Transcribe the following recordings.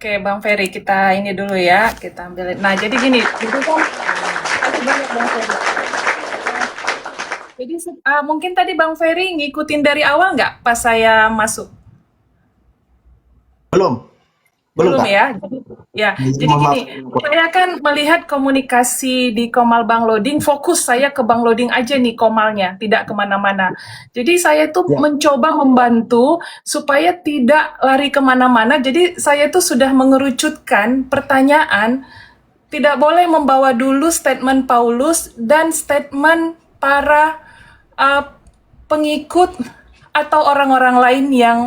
Oke, Bang Ferry, kita ini dulu ya, kita ambil. Nah, jadi gini, itu kan makasih banyak Bang Ferry. Jadi mungkin tadi Bang Ferry ngikutin dari awal nggak pas saya masuk? Belum, belum Belum Kak. ya? Ya, Jadi jadi mohon gini, maaf. saya kan melihat komunikasi di Komal Bang Loading, fokus saya ke Bang Loading aja nih Komalnya, tidak kemana-mana. Jadi saya tuh Ya, mencoba membantu supaya tidak lari kemana-mana, jadi saya tuh sudah mengerucutkan pertanyaan, tidak boleh membawa dulu statement Paulus dan statement para uh, pengikut atau orang-orang lain yang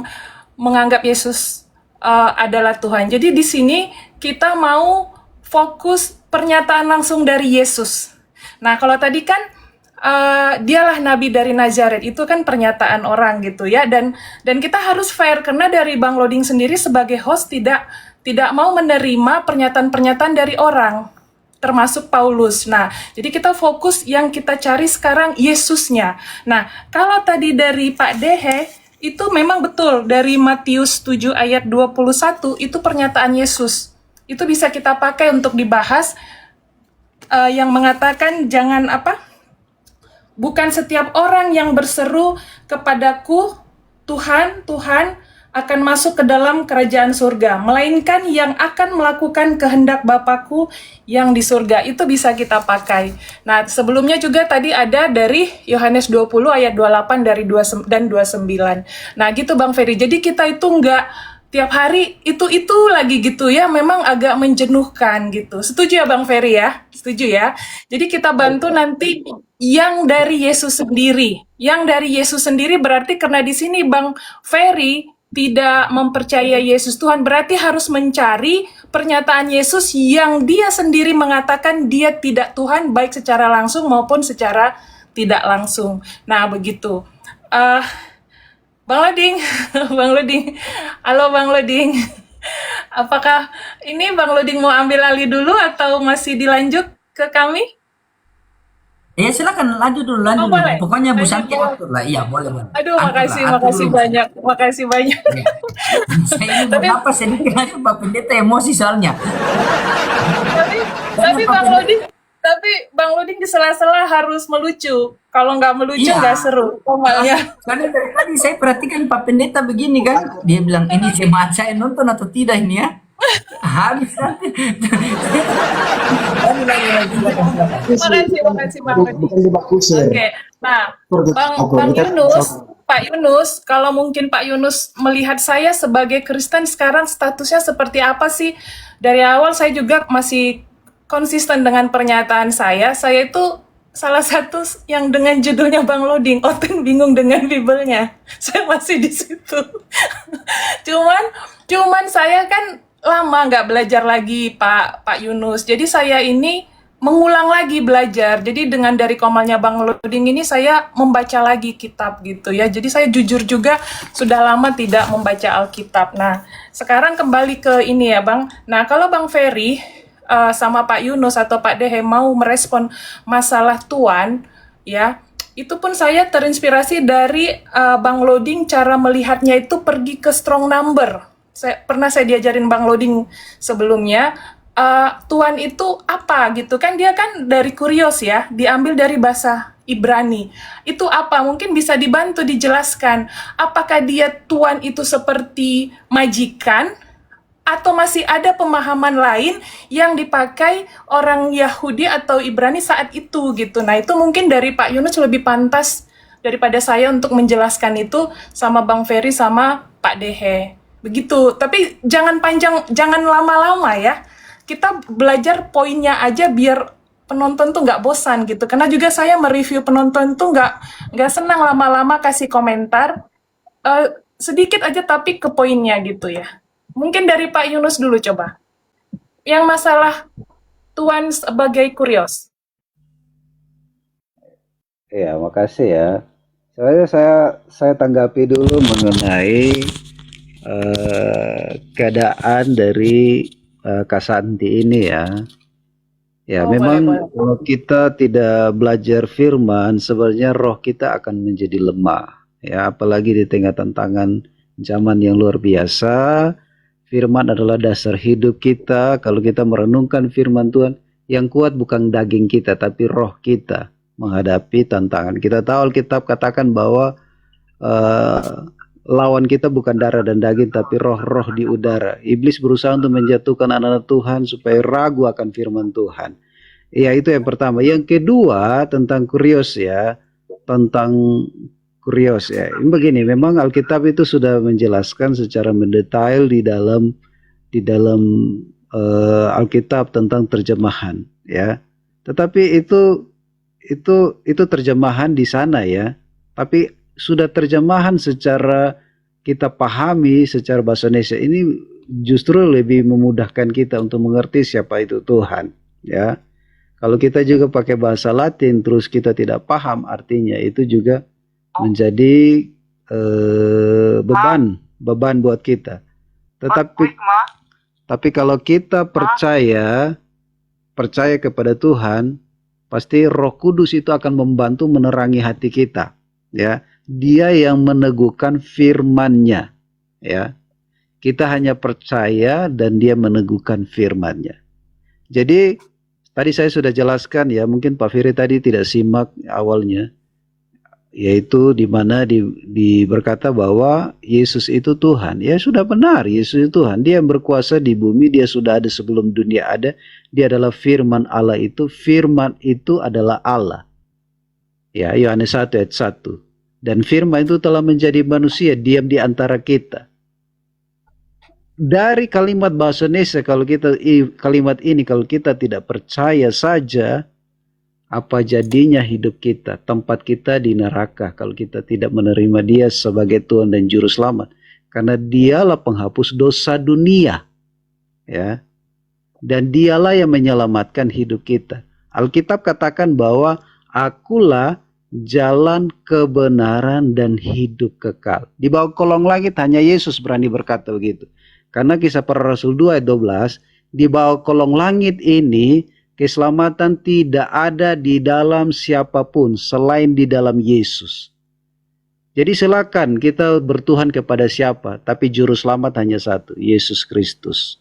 menganggap Yesus adalah Tuhan. Jadi di sini kita mau fokus pernyataan langsung dari Yesus. Nah, kalau tadi kan dialah nabi dari Nazaret, itu kan pernyataan orang gitu ya, dan kita harus fair karena dari Bang Loading sendiri sebagai host tidak mau menerima pernyataan-pernyataan dari orang, termasuk Paulus. Nah, jadi kita fokus yang kita cari sekarang Yesusnya. Nah, kalau tadi dari Pak Dehe, itu memang betul dari Matius 7 ayat 21, itu pernyataan Yesus. Itu bisa kita pakai untuk dibahas, yang mengatakan jangan apa? Bukan setiap orang yang berseru kepadaku, Tuhan, Tuhan, akan masuk ke dalam kerajaan surga, melainkan yang akan melakukan kehendak Bapakku yang di surga. Itu bisa kita pakai. Nah, sebelumnya juga tadi ada dari Yohanes 20 ayat 28 dari 2 dan 29. Nah, gitu Bang Ferry. Jadi kita itu nggak tiap hari itu lagi gitu ya, memang agak menjenuhkan gitu. Setuju ya Bang Ferry ya? Setuju ya? Jadi kita bantu nanti yang dari Yesus sendiri. Yang dari Yesus sendiri berarti karena di sini Bang Ferry tidak mempercayai Yesus Tuhan, berarti harus mencari pernyataan Yesus yang dia sendiri mengatakan dia tidak Tuhan, baik secara langsung maupun secara tidak langsung. Nah, begitu. Uh, Bang Loding, Bang Loding, halo Bang Loding. Apakah ini Bang Loding mau ambil alih dulu atau masih dilanjut ke kami? Ya silakan lanjut dulu, Oh lanjut dulu. boleh, Pokoknya Bu lanjut Santi boleh. atur lah. Iya, boleh, boleh. Aduh, Atur lah, atur makasih dulu Bu Santi. banyak, makasih banyak. Iya. Saya ini Tapi berapa sedikit aja Pak Pendeta emosi soalnya. tapi Karena Pak Bang Pendeta, Loding, tapi Bang Loding di sela-sela harus melucu. Kalau nggak melucu iya. nggak seru formalnya. Karena dari tadi saya perhatikan Pak Pendeta begini kan. Dia bilang ini jemaat saya nonton atau tidak ini ya. Habis nanti. Lagi, silakan, silakan. kusir. Makasih Bang Loding. Bukan jebak kusir. Oke, nah Aku Bang kita Yunus, Pak Yunus, kalau mungkin Pak Yunus melihat saya sebagai Kristen sekarang statusnya seperti apa sih? Dari awal saya juga masih konsisten dengan pernyataan saya itu salah satu yang dengan judulnya Bang Loading, Oten bingung dengan Bibelnya. Saya masih di situ. cuman, cuman saya kan lama nggak belajar lagi Pak Yunus. Jadi saya ini mengulang lagi belajar. Jadi dengan dari komalnya Bang Loading ini saya membaca lagi kitab gitu ya. Jadi saya jujur juga sudah lama tidak membaca Alkitab. Nah, sekarang kembali ke ini ya Bang. Nah, kalau Bang Ferry sama Pak Yunus atau Pak Dehe mau merespon masalah Tuan, ya, itu pun saya terinspirasi dari Bang Loading cara melihatnya itu pergi ke strong number. Pernah saya diajarin Bang Loading sebelumnya, Tuhan itu apa gitu kan, dia kan dari kurios ya, diambil dari bahasa Ibrani. Itu apa? Mungkin bisa dibantu dijelaskan. Apakah dia Tuhan itu seperti majikan atau masih ada pemahaman lain yang dipakai orang Yahudi atau Ibrani saat itu gitu. Nah, itu mungkin dari Pak Yunus lebih pantas daripada saya untuk menjelaskan itu sama Bang Ferry sama Pak Dehe. Begitu. Tapi jangan panjang, jangan lama-lama ya. Kita belajar poinnya aja biar penonton tuh nggak bosan gitu. Karena juga saya mereview penonton tuh nggak senang lama-lama kasih komentar. Sedikit aja tapi ke poinnya gitu ya. Mungkin dari Pak Yunus dulu coba. Yang masalah Tuhan sebagai kurios. Ya, makasih ya. Saya tanggapi dulu mengenai keadaan dari Kak Santi ini ya. Ya, Oh, memang boleh. kalau kita tidak belajar firman, sebenarnya roh kita akan menjadi lemah. Ya, apalagi di tengah tantangan zaman yang luar biasa, Firman adalah dasar hidup kita. Kalau kita merenungkan firman Tuhan, yang kuat bukan daging kita, tapi roh kita menghadapi tantangan. Kita tahu Alkitab katakan bahwa lawan kita bukan darah dan daging, tapi roh-roh di udara. Iblis berusaha untuk menjatuhkan anak-anak Tuhan supaya ragu akan firman Tuhan. Ya, itu yang pertama. Yang kedua tentang kurios ya. Ini begini, memang Alkitab itu sudah menjelaskan secara mendetail di dalam Alkitab tentang terjemahan ya. Tetapi itu terjemahan di sana ya. Tapi sudah terjemahan secara kita pahami secara bahasa Indonesia ini justru lebih memudahkan kita untuk mengerti siapa itu Tuhan ya. Kalau kita juga pakai bahasa Latin terus kita tidak paham artinya, itu juga menjadi beban buat kita. Tapi kalau kita percaya kepada Tuhan, pasti Roh Kudus itu akan membantu menerangi hati kita ya. Dia yang meneguhkan firman-Nya ya. Kita hanya percaya dan dia meneguhkan firman-Nya. Jadi tadi saya sudah jelaskan ya, mungkin Pak Firi tadi tidak simak awalnya, yaitu di mana berkata bahwa Yesus itu Tuhan. Ya sudah benar, Yesus itu Tuhan. Dia yang berkuasa di bumi, dia sudah ada sebelum dunia ada. Dia adalah firman Allah itu. Firman itu adalah Allah. Ya, Yohanes 1 ayat 1. Dan firman itu telah menjadi manusia, diam di antara kita. Dari kalimat bahasa Indonesia, kalimat ini kalau kita tidak percaya saja, apa jadinya hidup kita? Tempat kita di neraka kalau kita tidak menerima dia sebagai Tuhan dan Juru Selamat. Karena dialah penghapus dosa dunia. Ya. Dan dialah yang menyelamatkan hidup kita. Alkitab katakan bahwa akulah jalan kebenaran dan hidup kekal. Di bawah kolong langit hanya Yesus berani berkata begitu. Karena Kisah Para Rasul 2 ayat 12, di bawah kolong langit ini keselamatan tidak ada di dalam siapapun selain di dalam Yesus. Jadi silakan kita bertuhan kepada siapa, tapi juru selamat hanya satu, Yesus Kristus.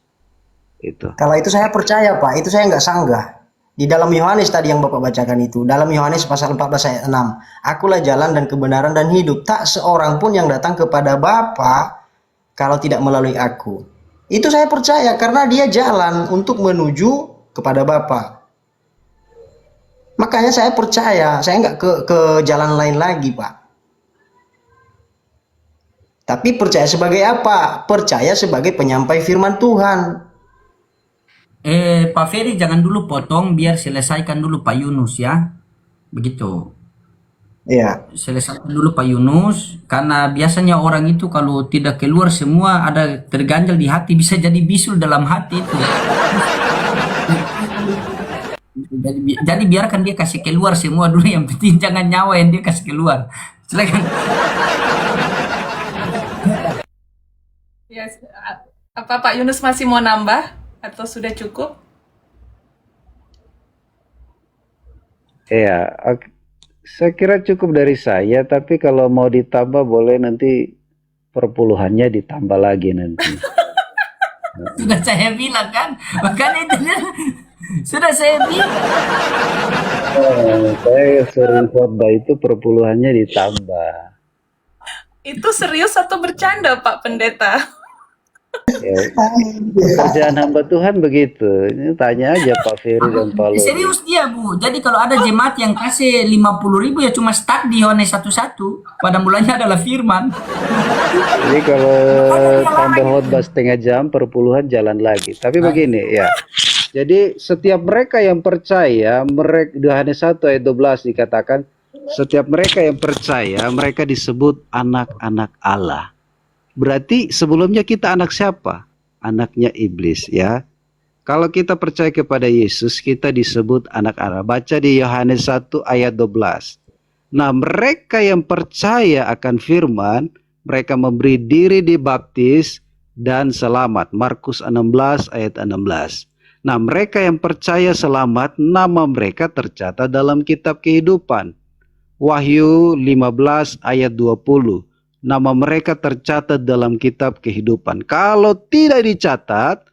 Itu. Kalau itu saya percaya Pak, itu saya nggak sanggah. Di dalam Yohanes tadi yang Bapak bacakan itu, dalam Yohanes pasal 14 ayat 6, akulah jalan dan kebenaran dan hidup, tak seorang pun yang datang kepada Bapa kalau tidak melalui aku. Itu saya percaya karena dia jalan untuk menuju kepada Bapa. Makanya saya percaya, saya nggak ke jalan lain lagi Pak. Tapi percaya sebagai apa? Percaya sebagai penyampai firman Tuhan. Pak Ferry jangan dulu potong, biar selesaikan dulu Pak Yunus ya. Begitu. Iya. Selesaikan dulu Pak Yunus, karena biasanya orang itu kalau tidak keluar semua ada terganjal di hati, bisa jadi bisul dalam hati itu. Jadi biarkan dia kasih keluar semua dulu, yang penting jangan nyawa yang dia kasih keluar. Silakan. Yes. Apa Pak Yunus masih mau nambah atau sudah cukup? Ya, saya kira cukup dari saya, tapi kalau mau ditambah boleh nanti perpuluhannya ditambah lagi nanti. Sudah saya bilang kan, makanya itu sudah saya bilang. Saya sering khotbah itu perpuluhannya ditambah. Itu serius atau bercanda Pak Pendeta? Ya, kerjaan hamba Tuhan begitu. Ini tanya aja Pak Ferry dan Pak Lodi. Serius dia Bu. Jadi kalau ada jemaat yang kasih 50.000 ya cuma stuck di Yohanes 1:1. Pada mulanya adalah firman. Jadi kalau tambah khotbah setengah jam, perpuluhan jalan lagi. Tapi begini ya. Jadi setiap mereka yang percaya, di Yohanes 1 ayat 12 dikatakan, setiap mereka yang percaya, mereka disebut anak-anak Allah. Berarti sebelumnya kita anak siapa? Anaknya iblis ya. Kalau kita percaya kepada Yesus, kita disebut anak Allah. Baca di Yohanes 1 ayat 12. Nah, mereka yang percaya akan firman, mereka memberi diri dibaptis dan selamat. Markus 16 ayat 16. Nah, mereka yang percaya selamat, nama mereka tercatat dalam kitab kehidupan. Wahyu 15 ayat 20. nama mereka tercatat dalam kitab kehidupan. Kalau tidak dicatat,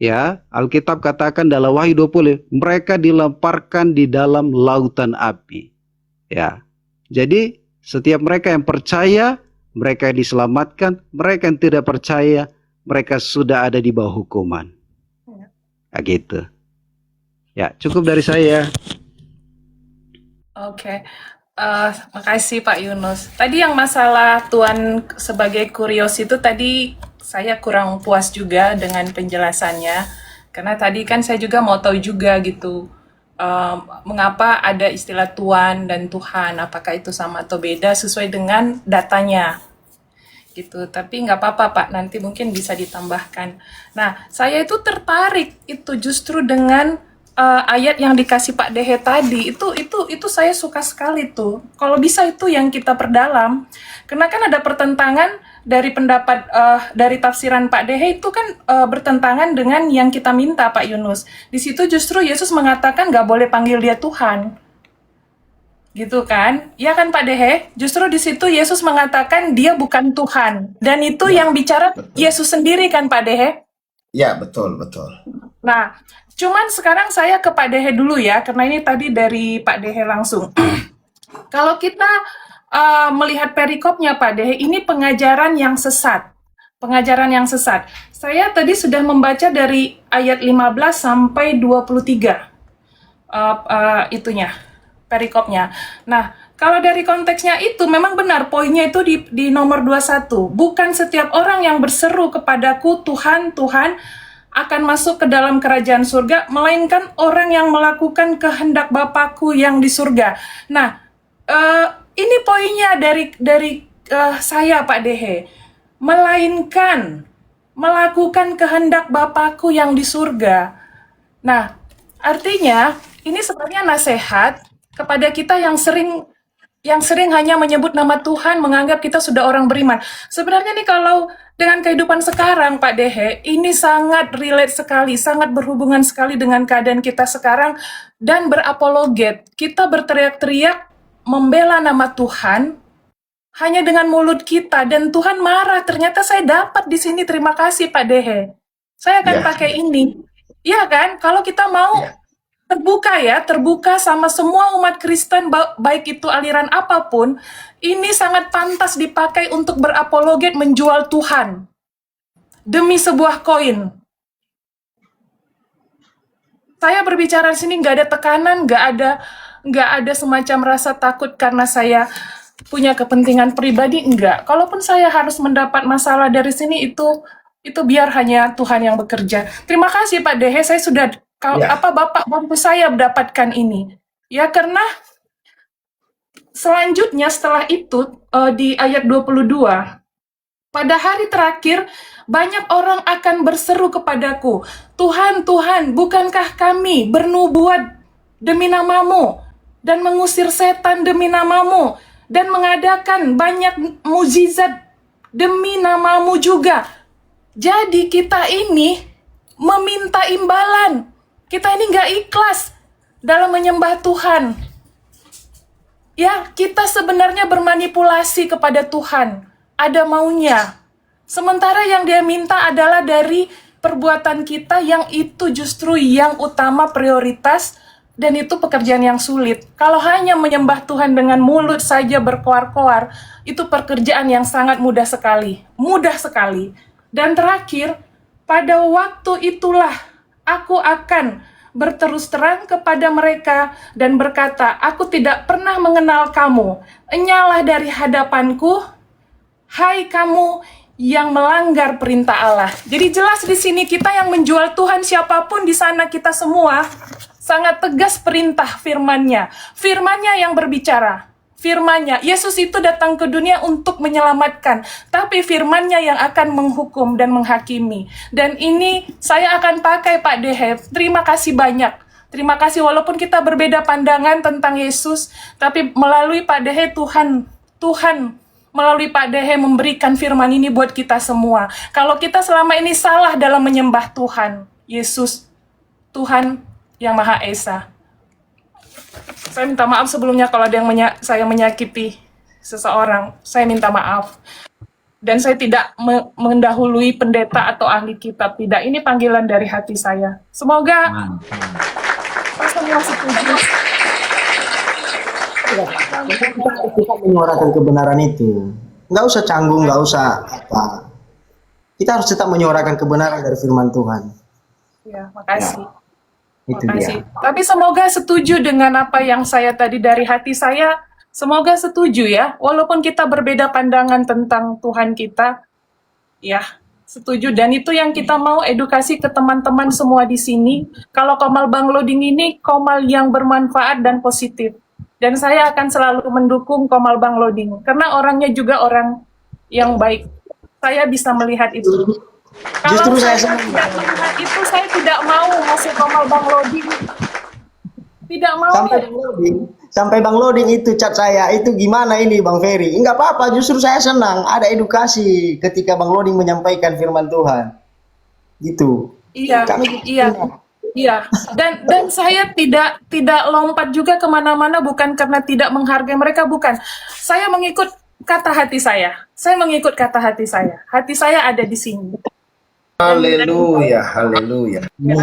ya, Alkitab katakan dalam Wahyu 20, mereka dilemparkan di dalam lautan api. Ya. Jadi setiap mereka yang percaya, mereka diselamatkan, mereka yang tidak percaya, mereka sudah ada di bawah hukuman. Ya, gitu. Ya, cukup dari saya. Oke. Makasih Pak Yunus. Tadi yang masalah Tuhan sebagai kurios itu tadi saya kurang puas juga dengan penjelasannya. Karena tadi kan saya juga mau tahu juga gitu, mengapa ada istilah Tuhan dan Tuhan, apakah itu sama atau beda sesuai dengan datanya gitu. Tapi nggak apa-apa Pak, nanti mungkin bisa ditambahkan. Nah, saya itu tertarik itu justru dengan ayat yang dikasih Pak Dehe tadi. Itu saya suka sekali tuh. Kalau bisa itu yang kita perdalam. Karena kan ada pertentangan dari pendapat dari tafsiran Pak Dehe itu kan bertentangan dengan yang kita minta Pak Yunus. Di situ justru Yesus mengatakan nggak boleh panggil dia Tuhan. Gitu kan? Ya kan Pak Dehe? Justru di situ Yesus mengatakan dia bukan Tuhan. Dan itu Ya, yang bicara betul. Yesus sendiri kan Pak Dehe? Ya, betul, betul. Nah, cuman sekarang saya ke Pak Dehe dulu ya, karena ini tadi dari Pak Dehe langsung. Kalau kita melihat perikopnya Pak Dehe, ini pengajaran yang sesat. Pengajaran yang sesat. Saya tadi sudah membaca dari ayat 15 sampai 23. Itunya, perikopnya. Nah, kalau dari konteksnya itu memang benar poinnya itu di nomor 21. Bukan setiap orang yang berseru kepadaku Tuhan, Tuhan akan masuk ke dalam kerajaan surga, melainkan orang yang melakukan kehendak Bapakku yang di surga. Nah, ini poinnya dari saya Pak Dehe. Melainkan melakukan kehendak Bapakku yang di surga. Nah, artinya ini sebenarnya nasihat kepada kita yang sering hanya menyebut nama Tuhan, menganggap kita sudah orang beriman. Sebenarnya nih kalau dengan kehidupan sekarang, Pak Dehe, ini sangat relate sekali, sangat berhubungan sekali dengan keadaan kita sekarang dan berapologet. Kita berteriak-teriak membela nama Tuhan hanya dengan mulut kita dan Tuhan marah. Ternyata saya dapat di sini. Terima kasih Pak Dehe. Saya akan Ya, pakai ini. Iya kan? Kalau kita mau ya, terbuka sama semua umat Kristen, baik itu aliran apapun, ini sangat pantas dipakai untuk berapologet menjual Tuhan demi sebuah koin. Saya berbicara di sini nggak ada tekanan, nggak ada semacam rasa takut karena saya punya kepentingan pribadi, enggak. Kalaupun saya harus mendapat masalah dari sini, itu biar hanya Tuhan yang bekerja. Terima kasih Pak Dehe, saya sudah ya, Bapak bantu saya mendapatkan ini. Ya, karena selanjutnya setelah itu di ayat 22, pada hari terakhir banyak orang akan berseru kepadaku, Tuhan, Tuhan, bukankah kami bernubuat demi namamu dan mengusir setan demi namamu dan mengadakan banyak mukjizat demi namamu juga. Jadi kita ini meminta imbalan. Kita ini nggak ikhlas dalam menyembah Tuhan. Ya, kita sebenarnya bermanipulasi kepada Tuhan. Ada maunya. Sementara yang dia minta adalah dari perbuatan kita yang itu justru yang utama prioritas dan itu pekerjaan yang sulit. Kalau hanya menyembah Tuhan dengan mulut saja berkoar-koar, itu pekerjaan yang sangat mudah sekali. Mudah sekali. Dan terakhir, pada waktu itulah aku akan berterus terang kepada mereka dan berkata, aku tidak pernah mengenal kamu. Enyalah dari hadapanku, hai kamu yang melanggar perintah Allah. Jadi jelas di sini kita yang menjual Tuhan, siapapun di sana kita semua sangat tegas perintah firman-Nya. Firman-Nya yang berbicara. Firman-Nya, Yesus itu datang ke dunia untuk menyelamatkan, tapi firman-Nya yang akan menghukum dan menghakimi. Dan ini saya akan pakai Pak Dehe. Terima kasih banyak. Terima kasih walaupun kita berbeda pandangan tentang Yesus, tapi melalui Pak Dehe Tuhan melalui Pak Dehe memberikan firman ini buat kita semua. Kalau kita selama ini salah dalam menyembah Tuhan, Yesus, Tuhan yang Maha Esa. Saya minta maaf sebelumnya kalau ada yang saya menyakiti. seseorang, saya minta maaf. Dan saya tidak mendahului pendeta atau ahli kitab, tidak. Ini panggilan dari hati saya. Semoga Mantap. semua setuju. Kita menyuarakan kebenaran itu. Nggak usah canggung, nggak usah apa. Kita harus tetap menyuarakan kebenaran dari firman Tuhan. Ya, makasih. Itu Makasih. dia. Tapi semoga setuju dengan apa yang saya tadi dari hati saya. Semoga setuju ya. Walaupun kita berbeda pandangan tentang Tuhan kita, ya setuju. Dan itu yang kita mau edukasi ke teman-teman semua di sini. Kalau Komal Bang Loding ini Komal yang bermanfaat dan positif. Dan saya akan selalu mendukung Komal Bang Loding. Karena orangnya juga orang yang baik. Saya bisa melihat itu. Justru Kalau saya saya senang. tidak melihat itu, saya tidak mau masuk Komal Bang Loding. Tidak mau. Sampai Bang Loding itu chat saya, itu gimana ini Bang Ferry? Enggak apa-apa, justru saya senang ada edukasi ketika Bang Loding menyampaikan firman Tuhan. Gitu. Iya, Kami iya, iya. Dan saya tidak lompat juga kemana-mana, bukan karena tidak menghargai mereka, bukan. Saya mengikut kata hati saya. Saya mengikut kata hati saya. Hati saya ada di sini. Haleluya, haleluya. Ya.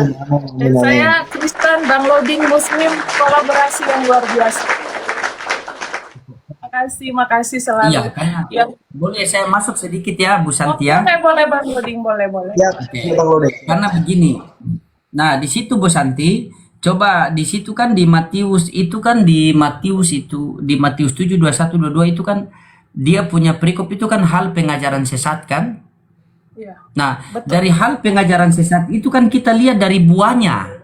Dan saya Kristen, Bang Loding Muslim, kolaborasi yang luar biasa. Makasih selalu. Iya, karena Ya. boleh saya masuk sedikit ya, Bu Santi ya? Boleh Bang Loding, boleh. Ya, Oke. Bang Loding. Karena begini. Nah, di situ Bu Santi, coba di situ kan di Matius itu kan di Matius 7 21 22 itu kan dia punya perikop itu kan hal pengajaran sesat kan? Iya, Nah, Betul. dari hal pengajaran sesat itu kan kita lihat dari buahnya.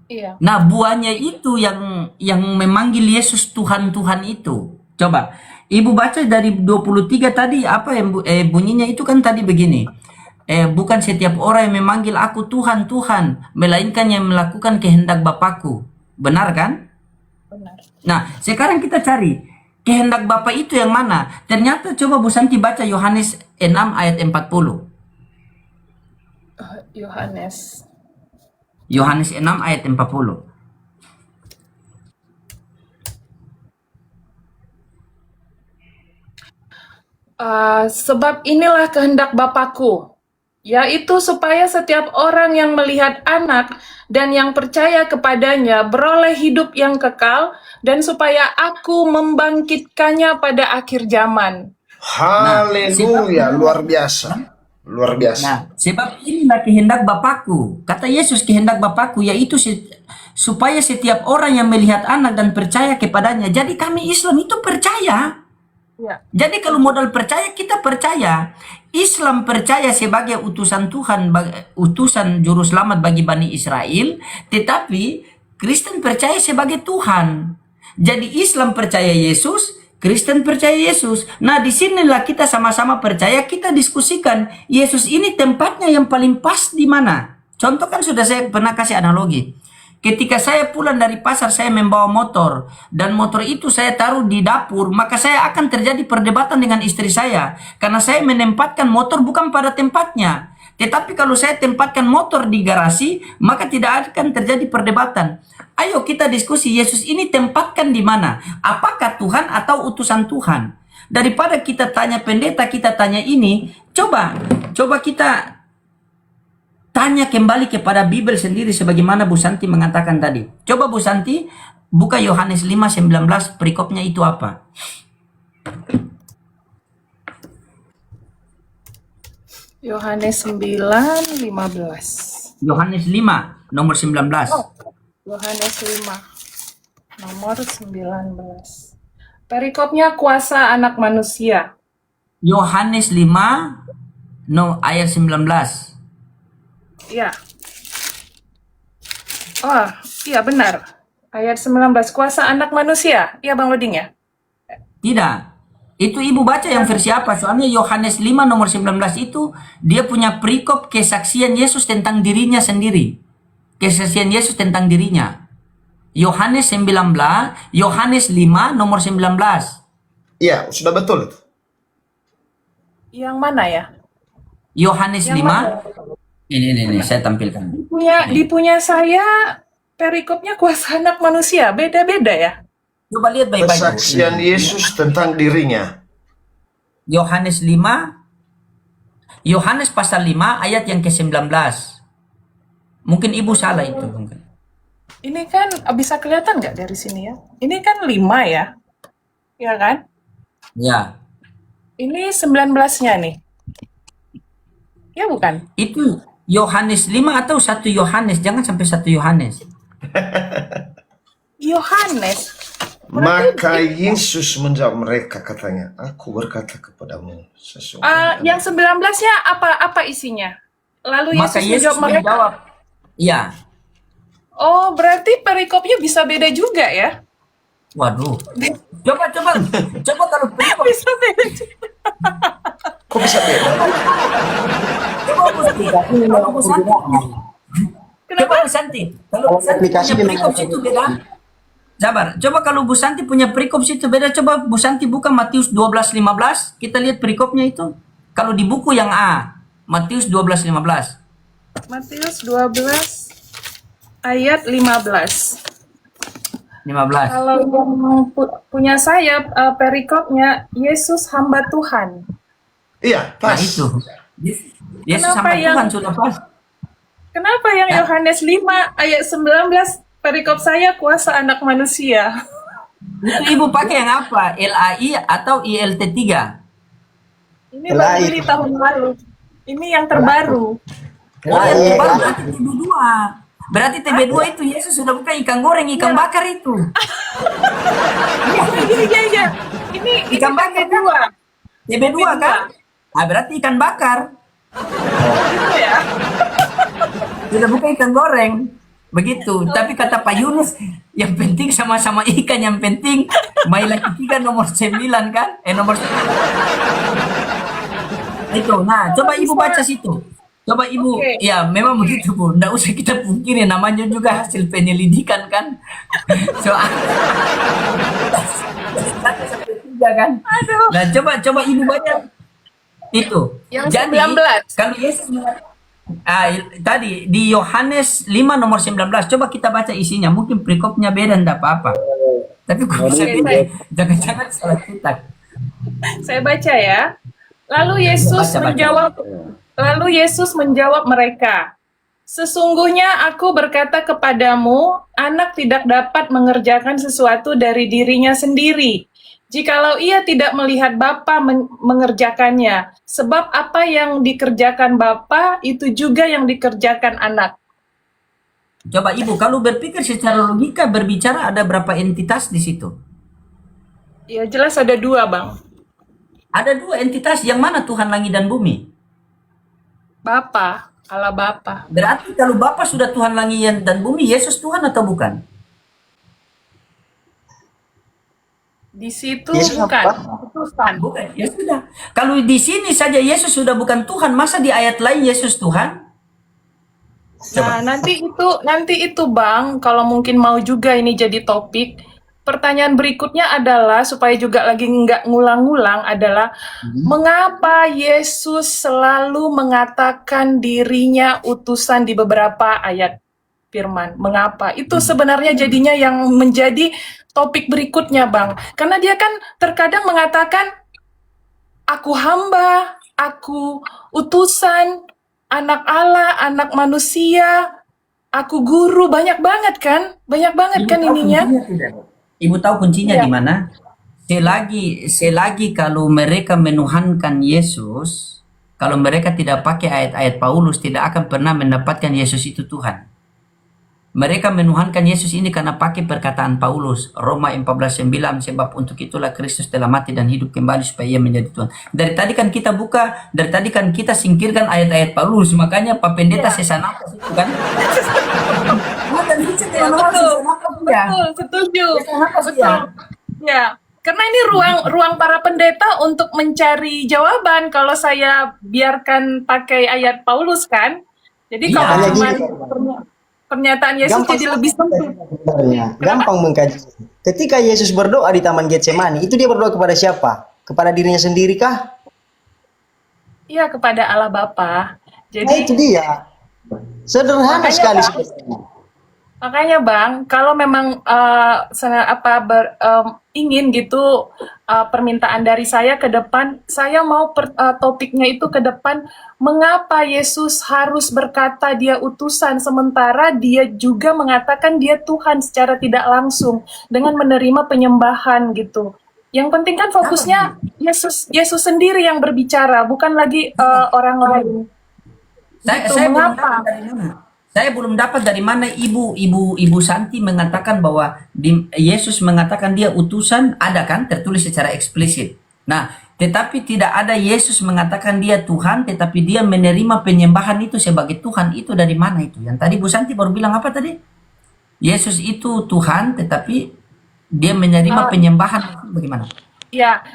iya. Nah, buahnya itu yang memanggil Yesus Tuhan itu. Coba, Ibu baca dari 23 tadi apa yang bunyinya itu kan tadi begini. Bukan setiap orang yang memanggil aku Tuhan, Tuhan, melainkan yang melakukan kehendak Bapakku. Benar kan? Benar. Nah, sekarang kita cari kehendak Bapa itu yang mana? Ternyata coba Bu Santi baca Yohanes 6 ayat 40. Yohanes. Yohanes 6 ayat 40. Sebab inilah kehendak Bapakku, yaitu supaya setiap orang yang melihat Anak dan yang percaya kepadanya beroleh hidup yang kekal, dan supaya aku membangkitkannya pada akhir zaman. Haleluya, luar biasa. Luar biasa. Nah, sebab inilah kehendak Bapakku. Kata Yesus, kehendak Bapakku yaitu supaya setiap orang yang melihat Anak dan percaya kepadanya. Jadi kami Islam itu percaya. Ya. Jadi kalau modal percaya, kita percaya. Islam percaya sebagai utusan Tuhan, utusan juru selamat bagi Bani Israel. Tetapi Kristen percaya sebagai Tuhan. Jadi Islam percaya Yesus, Kristen percaya Yesus. Nah, disinilah kita sama-sama percaya, kita diskusikan Yesus ini tempatnya yang paling pas di mana. Contoh kan sudah saya pernah kasih analogi. Ketika saya pulang dari pasar, saya membawa motor. Dan motor itu saya taruh di dapur, maka saya akan terjadi perdebatan dengan istri saya. Karena saya menempatkan motor bukan pada tempatnya. Tetapi kalau saya tempatkan motor di garasi, maka tidak akan terjadi perdebatan. Ayo kita diskusi, Yesus ini tempatkan di mana? Apakah Tuhan atau utusan Tuhan? Daripada kita tanya pendeta, kita tanya ini, coba kita tanya kembali kepada Bible sendiri sebagaimana Bu Santi mengatakan tadi. Coba Bu Santi buka Yohanes 5:19, perikopnya itu apa? Yohanes 9:15. Yohanes 5 nomor 19. Yohanes 5 nomor 19. Perikopnya kuasa anak manusia. Yohanes 5 ayat 19. Iya. Oh, iya benar. Ayat 19, kuasa anak manusia. Iya Bang Loding ya? Tidak. Itu Ibu baca yang versi apa? Soalnya Yohanes 5 nomor 19 itu dia punya perikop kesaksian Yesus tentang dirinya sendiri. Kesaksian Yesus tentang dirinya. Yohanes 5 nomor 19. Iya, sudah betul itu. Yang mana ya? Yohanes Yang 5. mana? Ini saya tampilkan. Di punya saya perikopnya kuasa anak manusia. Beda-beda ya? Coba lihat baik-baik. Kesaksian Yesus tentang dirinya. Yohanes 5, Yohanes pasal 5 ayat yang ke-19. Mungkin ibu salah itu. Mungkin. Ini kan bisa kelihatan nggak dari sini ya? Ini kan 5 ya? Ya kan? Ya, Ini 19-nya nih. Ya bukan? itu Yohanes 5 atau 1 Yohanes. Jangan sampai 1 Yohanes. Yohanes. Maka Yesus menjawab mereka, katanya, aku berkata kepadamu sesuatu. Yang 19-nya apa isinya? Lalu Maka Yesus Yesus menjawab mereka. menjawab, ya. Oh, berarti perikopnya bisa beda juga ya? Waduh. Coba kalau perikop. Bisa beda juga. Kok bisa beda? Coba Bu Santi. Kalau Bu Santi aplikasi punya memang perikop situ beda. Sabar. Coba kalau Bu Santi punya perikop situ beda. Coba Bu Santi buka Matius 12:15. Kita lihat perikopnya itu. Kalau di buku yang A, Matius 12:15. Matius 12 ayat 15. 15. Kalau yang punya saya perikopnya Yesus hamba Tuhan. Iya, Nah pas. itu. Yesus Kenapa sama yang- Tuhan sudah pas. Kenapa yang Ya. Yohanes 5 ayat 19 perikop saya kuasa anak manusia? Itu ibu pakai yang apa? LAI atau ILT3? Ini baru beli tahun lalu. Ini yang terbaru. Oh, yang Iya, terbaru iya. berarti TB2. Berarti TB2 itu Yesus sudah bukan ikan goreng, ikan bakar itu. Iya. Ini Ikan bakar kan? kedua. TB2 kan? Nah, berarti ikan bakar. Gitu ya. Sudah bukan ikan goreng. Begitu. Tapi kata Pak Yunus, yang penting sama-sama ikan, yang penting Mai Laki 3 nomor 9 kan? Nomor 9. Itu. Nah, coba ibu baca situ. Coba ibu, Oke. ya memang begitu Bu. Nggak usah kita pungkiri, namanya juga hasil penyelidikan kan. Soal kan. Aduh. Nah, coba ibu baca itu. Yang Jadi 19. kalau Yesus tadi di Yohanes 5 nomor 19, coba kita baca isinya. Mungkin perikopnya beda, enggak apa-apa. Tapi kok bisa Oke, beda? baik. Jangan-jangan salah cetak. Saya baca ya. Lalu Yesus menjawab mereka, sesungguhnya aku berkata kepadamu, anak tidak dapat mengerjakan sesuatu dari dirinya sendiri, jikalau ia tidak melihat Bapa mengerjakannya. Sebab apa yang dikerjakan Bapa, itu juga yang dikerjakan anak. Coba ibu, kalau berpikir secara logika berbicara ada berapa entitas di situ? Ya jelas ada dua, Bang. Ada 2 entitas, yang mana Tuhan langit dan bumi? Bapa, Allah Bapa. Berarti kalau Bapa sudah Tuhan langit dan bumi, Yesus Tuhan atau bukan? Di situ Yesus bukan. apa? Utusan. Bukan, ya sudah. Kalau di sini saja Yesus sudah bukan Tuhan, masa di ayat lain Yesus Tuhan? Nah, nanti itu Bang, kalau mungkin mau juga ini jadi topik. Pertanyaan berikutnya adalah supaya juga lagi nggak ngulang-ngulang adalah mengapa Yesus selalu mengatakan dirinya utusan di beberapa ayat firman? Mengapa? Itu sebenarnya jadinya yang menjadi topik berikutnya, Bang. Karena dia kan terkadang mengatakan aku hamba, aku utusan, anak Allah, anak manusia, aku guru, banyak banget kan ininya. Ibu tahu kuncinya Iya. di mana? Selagi kalau mereka menuhankan Yesus, kalau mereka tidak pakai ayat-ayat Paulus, tidak akan pernah mendapatkan Yesus itu Tuhan. Mereka menuhankan Yesus ini karena pakai perkataan Paulus, Roma 14:9, sebab untuk itulah Kristus telah mati dan hidup kembali supaya ia menjadi Tuhan. Dari tadi kan kita singkirkan ayat-ayat Paulus, makanya Pak Pendeta sesanapas itu kan. Betul, setuju. Betul. Ya, karena ini ruang para pendeta untuk mencari jawaban kalau saya biarkan pakai ayat Paulus kan. Jadi kalau Hanya cuma gini, pernyataan Yesus jadi lebih sempit. sebenarnya. Gampang mengkaji. Ketika Yesus berdoa di Taman Getsemani, itu dia berdoa kepada siapa? Kepada dirinya sendiri kah? Iya, kepada Allah Bapa. Nah, itu Jadi dia. Sederhana Makanya, sekali Pak, sebenarnya. Makanya Bang, kalau memang ingin gitu permintaan dari saya ke depan, saya mau topiknya itu ke depan, mengapa Yesus harus berkata dia utusan sementara dia juga mengatakan dia Tuhan secara tidak langsung dengan menerima penyembahan gitu. Yang penting kan fokusnya Yesus sendiri yang berbicara, bukan lagi orang lain. Gitu, Saya belum mengapa? dapat dari mana. Saya belum dapat dari mana ibu Santi mengatakan bahwa Yesus mengatakan dia utusan, ada kan tertulis secara eksplisit. Nah, tetapi tidak ada Yesus mengatakan dia Tuhan, tetapi dia menerima penyembahan itu sebagai Tuhan. Itu dari mana itu? Yang tadi Bu Santi baru bilang apa tadi? Yesus itu Tuhan, tetapi dia menerima penyembahan. Bagaimana? Ya,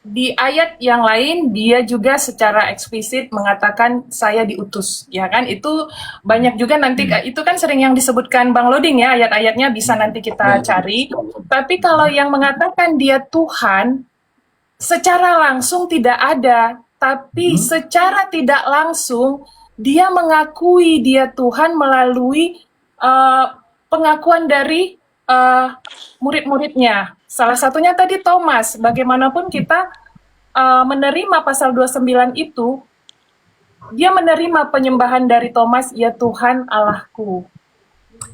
di ayat yang lain dia juga secara eksplisit mengatakan saya diutus, ya kan? Itu banyak juga nanti, itu kan sering yang disebutkan Bang Loding ya, ayat-ayatnya bisa nanti kita cari. Tapi kalau yang mengatakan dia Tuhan, secara langsung tidak ada, tapi secara tidak langsung dia mengakui dia Tuhan melalui pengakuan dari murid-muridnya. Salah satunya tadi Thomas. Bagaimanapun kita menerima pasal 29 itu, dia menerima penyembahan dari Thomas, ya Tuhan Allahku.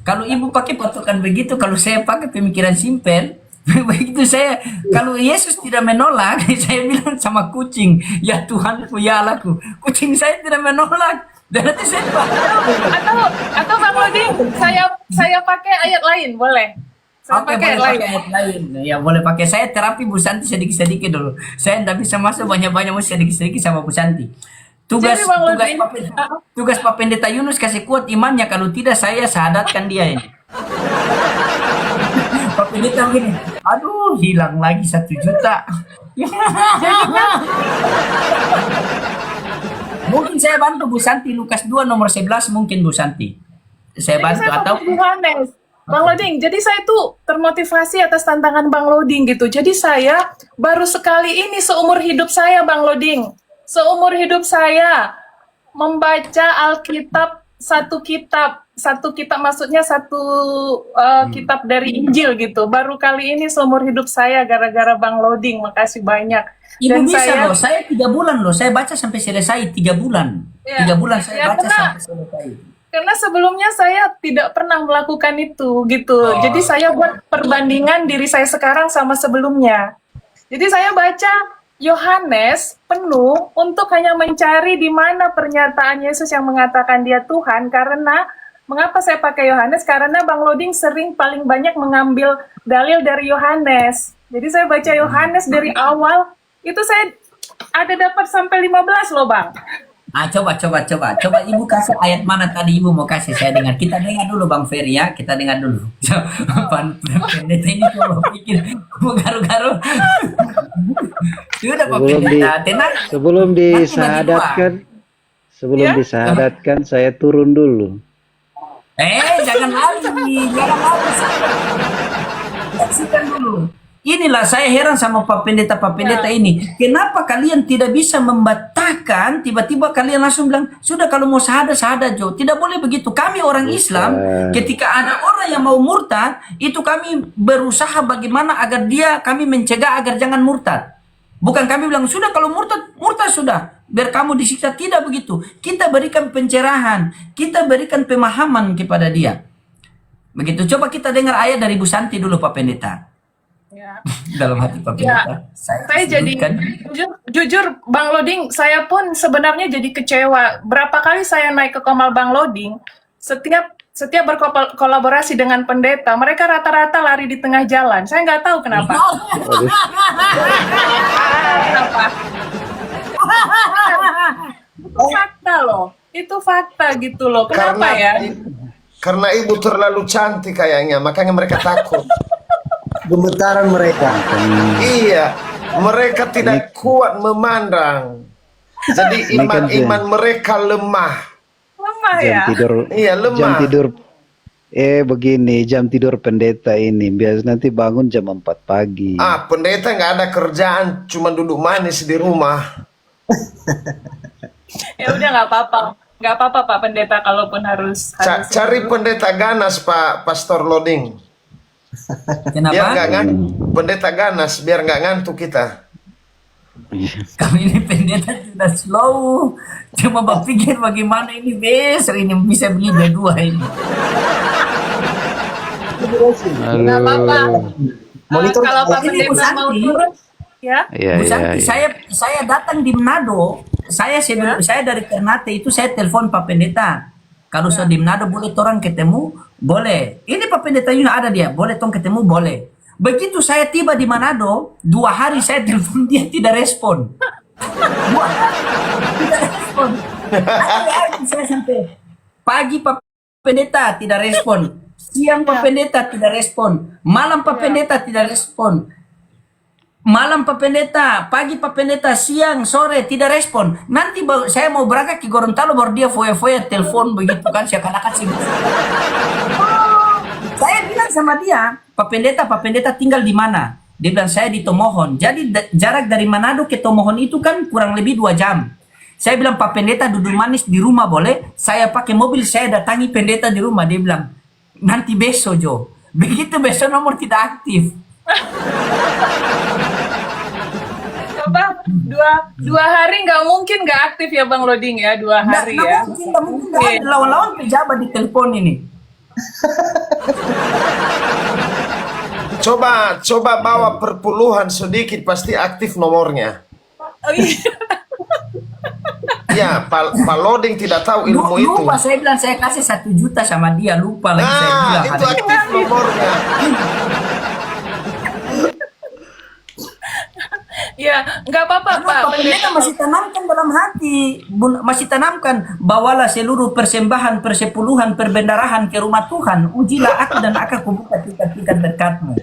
Kalau ibu pakai patokan begitu, kalau saya pakai pemikiran simpel, begitu saya, kalau Yesus tidak menolak, saya bilang sama kucing, ya Tuhanku, ya Allahku. Kucing saya tidak menolak. Dan nanti saya Atau Bang Loding, saya pakai ayat lain, boleh? Saya Oke, pakai boleh ayat pakai lain. ayat lain. Ya, boleh pakai. Saya terapi Bu Santi sedikit-sedikit dulu. Saya tidak bisa masuk banyak-banyak, mesti sedikit-sedikit sama Bu Santi. Jadi Bang Loding, Tugas Pak Pendeta Yunus kasih kuat imannya, kalau tidak saya syahadatkan dia ini. Pak Pendeta begini, aduh hilang lagi 1 juta. Mungkin saya bantu Bu Santi, Lukas 2 nomor 11 mungkin Bu Santi. Saya jadi bantu saya atau fokus Yohanes. Bang Loding, jadi saya tuh termotivasi atas tantangan Bang Loding gitu. Jadi saya baru sekali ini seumur hidup saya, Bang Loding. Seumur hidup saya membaca Alkitab satu kitab maksudnya satu kitab dari Injil gitu. Baru kali ini seumur hidup saya gara-gara Bang Loding. Makasih banyak. Ibu Dan bisa saya loh, saya 3 bulan loh, saya baca sampai selesai 3 bulan. Ya, 3 bulan saya ya, baca karena- sampai selesai. karena sebelumnya saya tidak pernah melakukan itu gitu. Jadi saya buat perbandingan diri saya sekarang sama sebelumnya. Jadi saya baca Yohanes penuh untuk hanya mencari di mana pernyataan Yesus yang mengatakan dia Tuhan. Karena mengapa saya pakai Yohanes? Karena Bang Loding sering paling banyak mengambil dalil dari Yohanes. Jadi saya baca Yohanes dari awal, itu saya ada dapat sampai 15 loh Bang. Coba Ibu kasih ayat mana tadi Ibu mau kasih saya dengar. Kita dengar dulu Bang Ferry ya, kita dengar dulu. Pendeta ini kalau pikir garu-garu. Sudah Pak Pendeta, tenang. Sebelum disahadatkan, Ya? disahadatkan saya turun dulu. Jangan lari. Saksikan dulu. Inilah saya heran sama Pak Pendeta ini. Kenapa kalian tidak bisa membatalkan, tiba-tiba kalian langsung bilang, sudah kalau mau syahadat Jo. Tidak boleh begitu. Kami orang Islam, ketika ada orang yang mau murtad, itu kami berusaha bagaimana agar kami mencegah agar jangan murtad. Bukan kami bilang, sudah kalau murtad sudah. Biar kamu disiksa. Tidak begitu. Kita berikan pencerahan. Kita berikan pemahaman kepada dia. Begitu. Coba kita dengar ayat dari Bu Santi dulu Pak Pendeta. Ya. Dalam hati Pak Pendeta. Saya jadi jujur Bang Loding, saya pun sebenarnya jadi kecewa. Berapa kali saya naik ke Komal Bang Loding, setiap berkolaborasi dengan pendeta, mereka rata-rata lari di tengah jalan. Saya nggak tahu kenapa. Kenapa? Itu fakta loh. Itu fakta gitu loh. Kenapa ya? Karena ibu terlalu cantik kayaknya, makanya mereka takut. Gemetaran mereka. Iya, mereka tidak kuat memandang. Jadi iman mereka lemah. Lemah Jam ya? tidur. Iya, lemah. Jam tidur. Begini, jam tidur pendeta ini biasa nanti bangun jam 4 pagi. Pendeta nggak ada kerjaan, cuma duduk manis di rumah. Ya udah nggak apa-apa. Nggak apa-apa Pak Pendeta, kalaupun harus Cari pendeta ganas Pak Pastor Loding. Biar Kenapa? nggak ngantuk. Pendeta ganas biar nggak ngantuk kita. Kami ini pendeta sudah slow. Cuma berpikir bagaimana ini besok ini bisa beli dua ini. nggak apa-apa. Monitor Kalau Pak Ini Bu Pendeta mau Santi. turun, ya. Iya, Bu iya, Santi, iya. saya datang di Manado. Saya dari Ternate itu saya telepon Pak Pendeta. Kalau sudah di Manado boleh orang ketemu, boleh. Ini Pak Pendeta Yuna ada dia, boleh tong ketemu, boleh. Begitu saya tiba di Manado, 2 hari saya telepon dia tidak respon. 2 hari tidak respon. Hari saya sampai pagi Pak Pendeta tidak respon, siang Pak Pendeta tidak respon, malam Pak Pendeta tidak respon. Malam Pak Pendeta, pagi Pak Pendeta, siang, sore tidak respon. Nanti saya mau berangkat ke Gorontalo baru dia foya-foya telepon begitu kan seakan-akan sibuk. Saya bilang sama dia, Pak Pendeta tinggal di mana? Dia bilang saya di Tomohon. Jadi jarak dari Manado ke Tomohon itu kan kurang lebih 2 jam. Saya bilang Pak Pendeta duduk manis di rumah boleh? Saya pakai mobil saya datangi Pendeta di rumah. Dia bilang nanti besok Jo. Begitu besok nomor tidak aktif. Coba dua hari nggak mungkin nggak aktif ya Bang Loding ya, 2 hari ya. Nggak mungkin nggak ada lawan-lawan pejabat di telepon ini. Coba bawa perpuluhan sedikit pasti aktif nomornya. Oh iya. Ya, Pak Loding tidak tahu ilmu itu. Lupa saya bilang saya kasih 1 juta sama dia, lupa lagi saya Nah, bilang. itu aktif nomornya. Ya, nggak apa-apa Pak Pak Pendeta. Pendeta masih tanamkan dalam hati, masih tanamkan, bawalah seluruh persembahan, persepuluhan, perbendarahan ke rumah Tuhan. Ujilah aku dan akan kubuka tingkat-tingkat berkatmu.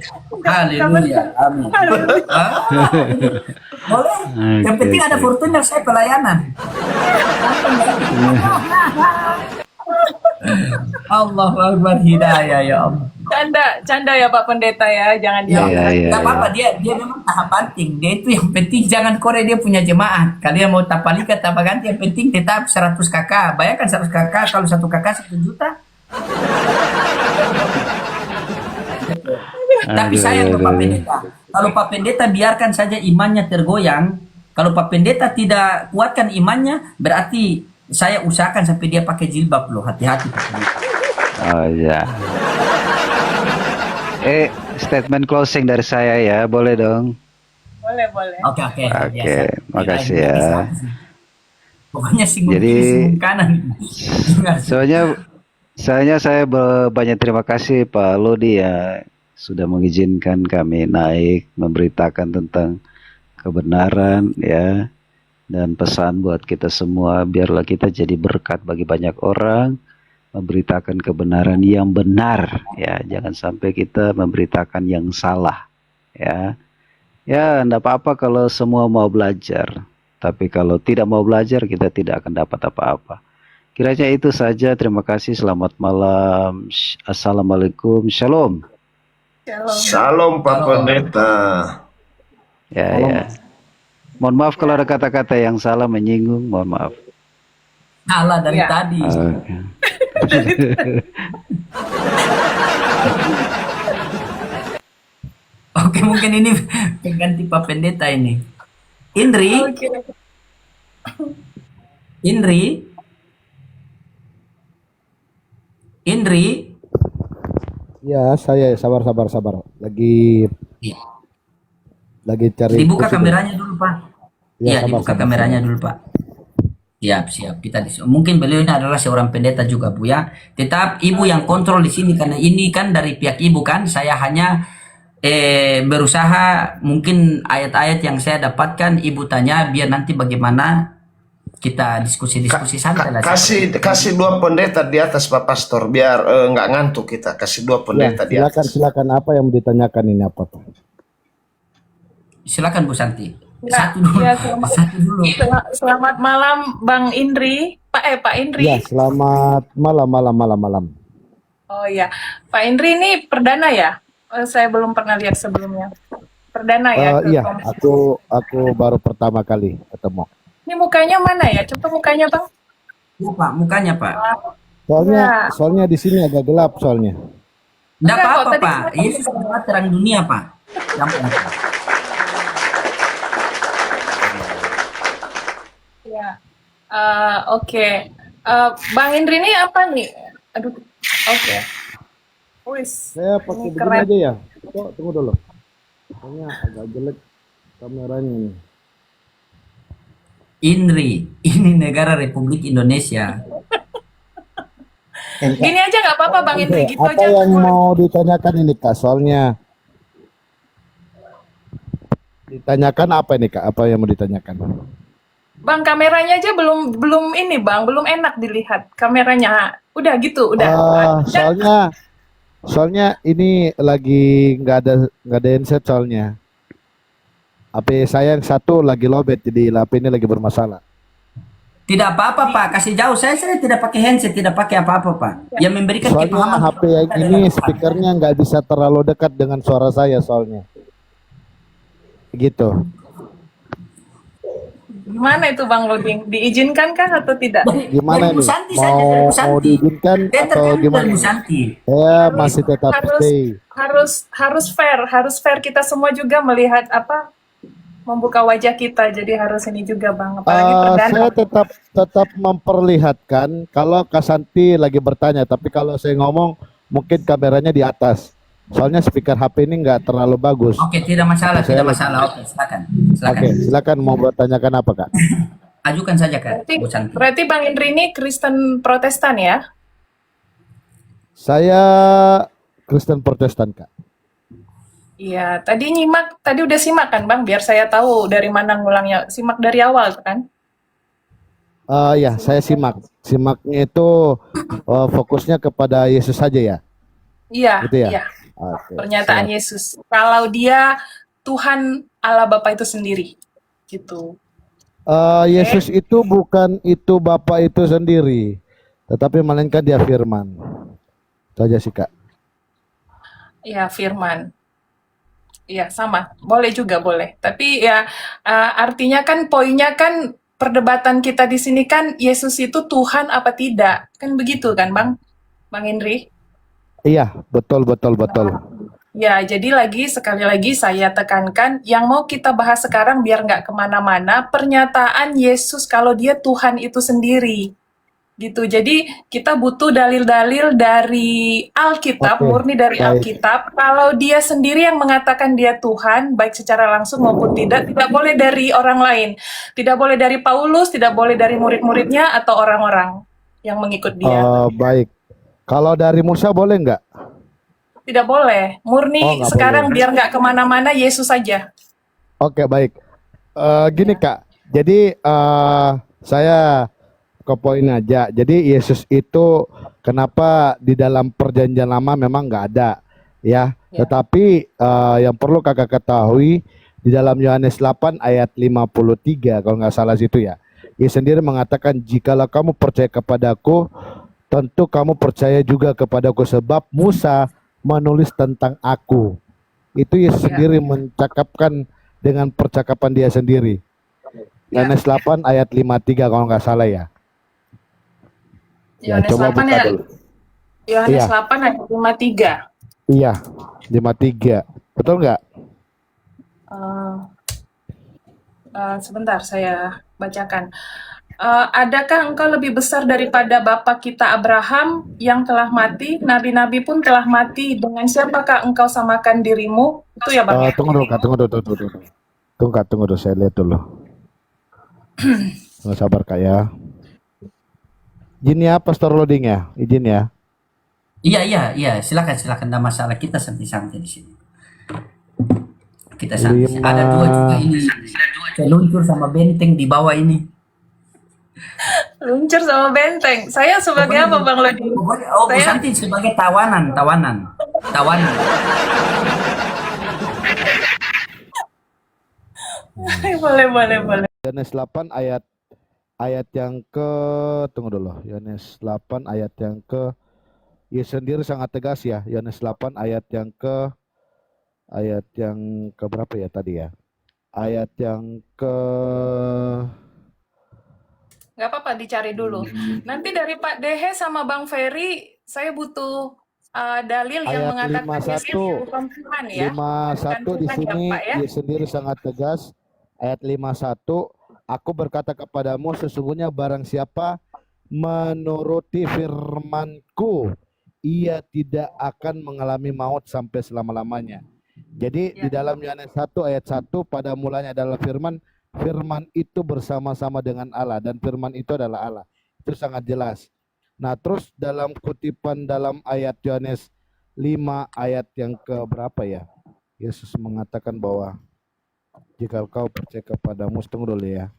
Haleluya, amin. Boleh? Yang penting ada fortuner saya pelayanan. Allahu Akbar, hidayah ya Allah. Canda ya Pak Pendeta ya, jangan Ya, diangkat. iya, nggak apa-apa, dia memang tahap penting. Dia itu yang penting jangan kore dia punya jemaah. Kalian mau tapalika apa ganti yang penting tetap 100 kakak. Bayangkan 100 kakak kalau 1 kakak 1 juta. Tapi sayang Pak Pendeta. Kalau Pak Pendeta biarkan saja imannya tergoyang. Kalau Pak Pendeta tidak kuatkan imannya, berarti saya usahakan sampai dia pakai jilbab loh. Hati-hati Pak Pendeta. Oh ya. Statement closing dari saya ya, boleh dong? Boleh, boleh. Oke. Oke, Biasa. makasih Kirain ya. bisa. Pokoknya singgung Jadi, kiri, singgung kanan. Soalnya saya banyak terima kasih Pak Lodi ya sudah mengizinkan kami naik memberitakan tentang kebenaran ya, dan pesan buat kita semua biarlah kita jadi berkat bagi banyak orang, memberitakan kebenaran yang benar ya, jangan sampai kita memberitakan yang salah ya. Ya, enggak apa-apa kalau semua mau belajar, tapi kalau tidak mau belajar kita tidak akan dapat apa-apa. Kiranya itu saja. Terima kasih. Selamat malam. Assalamualaikum. Shalom. Shalom Pak Pendeta. Ya. Mohon maaf kalau ada kata-kata yang salah menyinggung. Mohon maaf. Salah dari Ya. tadi. Oke. Oke, mungkin ini pengganti Pak Pendeta ini. Indri, Oke. Indri. Ya, saya sabar. Lagi cari. Dibuka kursi kameranya dulu, Pak. Ya, Iya, sabar, dibuka sabar, kameranya dulu, Pak. Siap. Mungkin beliau ini adalah seorang pendeta juga, Bu ya. Tetap Ibu yang kontrol di sini karena ini kan dari pihak Ibu kan. Saya hanya berusaha mungkin ayat-ayat yang saya dapatkan Ibu tanya biar nanti bagaimana kita diskusi-diskusi santai lah. Kasih 2 pendeta di atas Pak Pastor biar nggak ngantuk kita. Kasih 2 Ya, pendeta di atas. silakan apa yang ditanyakan ini apa Pak? Silakan Bu Santi. Ya, Satu dulu. ya, Satu dulu. Selamat malam Bang Indri. Pak Indri. Ya, selamat malam. Oh ya, Pak Indri ini perdana ya? Saya belum pernah lihat sebelumnya. Perdana ya? Iya, aku baru pertama kali ketemu. Ini mukanya mana ya? Coba mukanya Bang. Ya, Pak, mukanya, Pak. Soalnya Ya. soalnya di sini agak gelap soalnya. Enggak Enggak kok, apa-apa, tadi Pak. saya Yesus adalah terang dunia, Pak. Gampang, Pak. ya. Oke. Bang Indri ini apa nih? Aduh, oke. Wis, Saya ini pakai begini keren. aja ya. Kok tunggu dulu. Soalnya agak jelek kameranya nih. Indri, ini negara Republik Indonesia. Gini aja nggak apa-apa Bang Indri, Oke, gitu apa aja yang boleh. mau ditanyakan ini Kak? Soalnya ditanyakan apa ini Kak? Apa yang mau ditanyakan? Bang, kameranya aja belum belum ini Bang, belum enak dilihat kameranya. Udah gitu, udah. Udah. Soalnya ini lagi nggak ada handset soalnya. HP saya yang satu lagi lowbat jadi HP ini lagi bermasalah. Tidak apa-apa, Pak. Kasih jauh. Saya tidak pakai handset, tidak pakai apa-apa, Pak. Yang memberikan Soalnya kepahaman HP yang kita ini adalah Tuhan. speakernya nggak bisa terlalu dekat dengan suara saya soalnya. Gitu. Gimana itu Bang Loading? Diizinkan kah atau tidak? Gimana Dari Bu nih? Santi saja, dari Bu Mau Santi. diizinkan Saya atau tergantung gimana? dari Bu Santi. Saya Harus masih tetap harus stay. harus fair kita semua juga melihat apa membuka wajah kita. Jadi harus ini juga Bang, apalagi perdana. Saya tetap memperlihatkan kalau Kak Santi lagi bertanya, tapi kalau saya ngomong mungkin kameranya di atas. Soalnya speaker HP ini nggak terlalu bagus. Oke, tidak masalah, Saya tidak lagi. masalah. Oke, silakan. Oke, Silakan. silakan mau bertanyakan apa Kak? Ajukan saja, Kak, Berarti, Bu Santi. berarti Bang Indri ini Kristen Protestan ya? Saya Kristen Protestan Kak. Iya, tadi udah simak kan Bang, biar saya tahu dari mana ngulangnya. Simak dari awal kan? Ya, saya simak. Simaknya itu fokusnya kepada Yesus saja ya, Iya, gitu ya. iya. Oke, Pernyataan siap. Yesus. Kalau dia Tuhan Allah Bapa itu sendiri. Gitu. Yesus itu bukan itu Bapa itu sendiri, tetapi melainkan dia firman. Itu aja sih Kak. Iya, firman. Iya, sama. Boleh juga, boleh. Tapi ya artinya kan poinnya kan perdebatan kita di sini kan Yesus itu Tuhan apa tidak? Kan begitu kan, Bang? Bang Indri? Iya, betul. Ya, jadi sekali lagi saya tekankan, yang mau kita bahas sekarang biar nggak kemana-mana, pernyataan Yesus kalau dia Tuhan itu sendiri. Gitu. Jadi kita butuh dalil-dalil dari Alkitab, Oke, murni dari baik. Alkitab. Kalau dia sendiri yang mengatakan dia Tuhan, baik secara langsung maupun tidak boleh dari orang lain. Tidak boleh dari Paulus, tidak boleh dari murid-muridnya atau orang-orang yang mengikut dia. Baik. Kalau dari Musa boleh nggak? Tidak boleh. Murni Oh, nggak sekarang boleh. biar nggak kemana-mana, Yesus saja. Oke, baik. Gini Kak, jadi saya ke poin aja. Jadi Yesus itu kenapa di dalam perjanjian lama memang nggak ada, ya. Ya. Tetapi yang perlu kakak ketahui di dalam Yohanes 8 ayat 53 kalau nggak salah situ ya. Yesus sendiri mengatakan jikalau kamu percaya kepadaku, tentu kamu percaya juga kepadaku sebab Musa menulis tentang aku. Itu Yesus Ya. sendiri mencakapkan dengan percakapan dia sendiri. Ya. Yohanes 8 ayat 53 kalau nggak salah ya. Ya, Yohanes coba 8 buka ayat dulu. Yohanes Iya. 8 ayat 53. Iya, 53. Betul nggak? Eh, sebentar saya bacakan. Adakah engkau lebih besar daripada bapa kita Abraham yang telah mati? Nabi-nabi pun telah mati. Dengan siapakah engkau samakan dirimu? Itu ya Bang ya? Tunggu dulu Kak, tunggu dulu, saya lihat dulu. Nggak sabar Kak ya. Izin ya, Pastor Loading ya, izin ya. Iya. Silakan. Tidak masalah. Kita santai-santai di sini. Kita santai. Lima. Ada dua juga ini. Seluncur sama benteng di bawah ini. Luncur sama benteng. Saya sebagai apa Bang Lodi? Oh, Bu Saya Santi sebagai tawanan. boleh. Yohanes 8 ayat yang ke tunggu dulu. Yohanes 8 ayat yang ke Yesus sendiri sangat tegas ya. Yohanes 8 ayat yang ke berapa ya tadi ya? Ayat yang ke nggak apa-apa dicari dulu. Nanti dari Pak Dehe sama Bang Ferry, saya butuh dalil yang Ayat mengatakan Yesus 51, bukan Tuhan ya. 51 di Bukan Tuhan ya, sini Pak ya. dia sendiri sangat tegas. Ayat 51, aku berkata kepadamu sesungguhnya barang siapa menuruti firmanku, ia tidak akan mengalami maut sampai selama-lamanya. Jadi di dalam Yohanes 1 ayat 1, pada mulanya adalah firman, firman itu bersama-sama dengan Allah dan firman itu adalah Allah. Itu sangat jelas. Nah, terus dalam kutipan dalam ayat Yohanes 5 ayat yang ke berapa ya? Yesus mengatakan bahwa jika kau percaya kepadamu, tunggu dulu ya.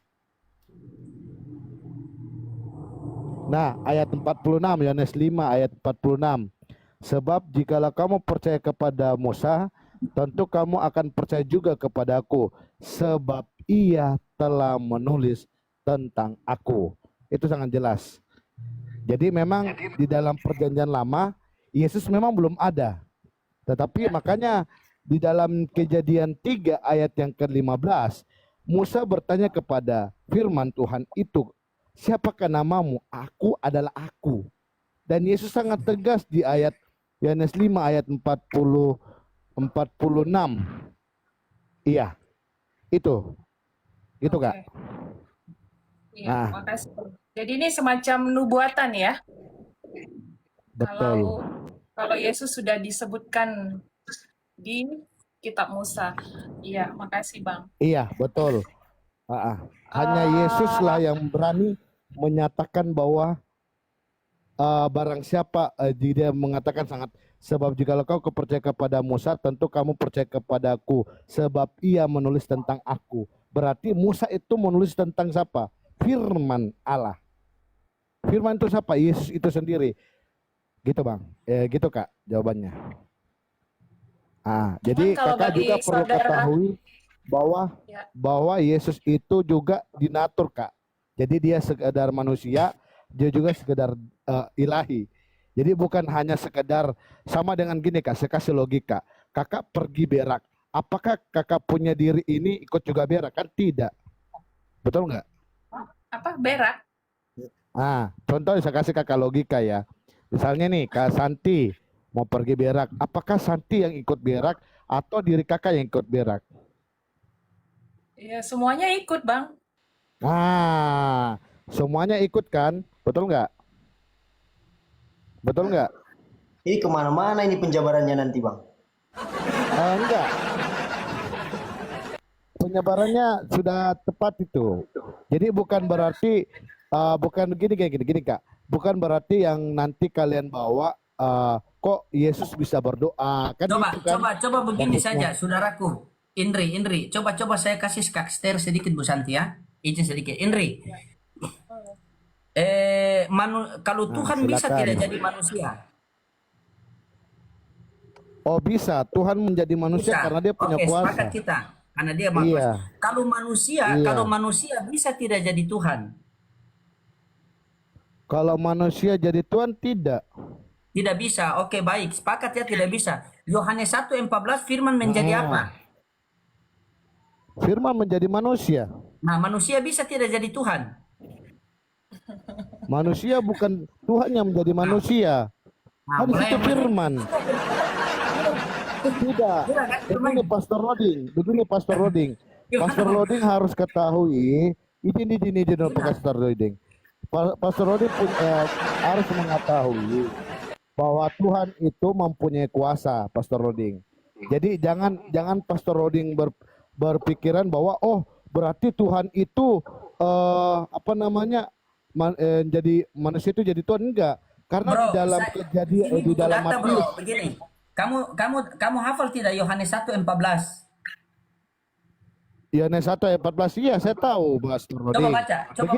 Nah, ayat 46, Yohanes 5 ayat 46. Sebab jikalau kamu percaya kepada Musa, tentu kamu akan percaya juga kepadaku, sebab ia telah menulis tentang aku. Itu sangat jelas. Jadi memang di dalam perjanjian lama, Yesus memang belum ada. Tetapi makanya di dalam Kejadian 3 ayat yang ke-15, Musa bertanya kepada firman Tuhan itu, siapakah namamu? Aku adalah aku. Dan Yesus sangat tegas di ayat Yohanes 5 ayat 46. Iya. Itu. Gitu, Kak. Iya, Nah. makasih. Jadi ini semacam nubuatan ya. Betul. Kalau Yesus sudah disebutkan di kitab Musa. Iya, makasih Bang. Iya, betul. Hanya Yesuslah yang berani menyatakan bahwa barang siapa dia mengatakan sangat, sebab jikalau kau percaya kepada Musa, tentu kamu percaya kepadaku, sebab ia menulis tentang aku. Berarti Musa itu menulis tentang siapa? Firman Allah. Firman itu siapa? Yesus itu sendiri. Gitu Bang. Gitu Kak jawabannya. Jadi kalau kakak bagi juga perlu saudara- ketahui Ya. bahwa Yesus itu juga dinatur Kak. Jadi dia sekedar manusia, dia juga sekedar ilahi. Jadi bukan hanya sekedar, sama dengan gini Kak, saya kasih logika. Kakak pergi berak, apakah kakak punya diri ini ikut juga berak? Kan tidak. Betul nggak? Apa berak? Contoh saya kasih kakak logika ya. Misalnya nih Kak Santi mau pergi berak, apakah Santi yang ikut berak atau diri kakak yang ikut berak? Ya, semuanya ikut Bang. Semuanya ikut kan? Betul nggak? Betul nggak? Ini kemana-mana ini penjabarannya nanti Bang. Enggak. Penyebarannya sudah tepat itu. Jadi bukan berarti bukan gini Kak. Bukan berarti yang nanti kalian bawa kok Yesus bisa berdoa kan itu kan. Coba begini Maksudnya. saja, saudaraku. Indri, coba saya kasih skakster sedikit Bu Santi ya. Izin sedikit, Indri. Kalau Tuhan bisa silakan. tidak jadi manusia. Oh bisa, Tuhan menjadi manusia Bisa. karena dia punya Oke, kuasa. sepakat kita. Karena dia maha Iya. kuasa. Iya. Kalau manusia bisa tidak jadi Tuhan. Kalau manusia jadi Tuhan tidak. Tidak bisa. Oke, baik. Sepakat ya tidak bisa. Yohanes 1:14 firman menjadi apa? Firman menjadi manusia. Nah, manusia bisa tidak jadi Tuhan. Manusia bukan Tuhan yang menjadi manusia. Nah, Kan itu firman. Tidak. Begini Pastor Roding. Pastor Roding harus ketahui. Ini Pastor Roding. Pastor Roding harus mengetahui bahwa Tuhan itu mempunyai kuasa, Pastor Roding. Jadi jangan Pastor Roding berpikiran bahwa berarti Tuhan itu jadi manusia itu jadi Tuhan, enggak. Karena di dalam kejadian di dalam Matius. Begini. Kamu hafal tidak Yohanes 1:14? Yohanes 1 ayat 14. Iya, saya tahu, Pastor Roding. Coba baca. Gini.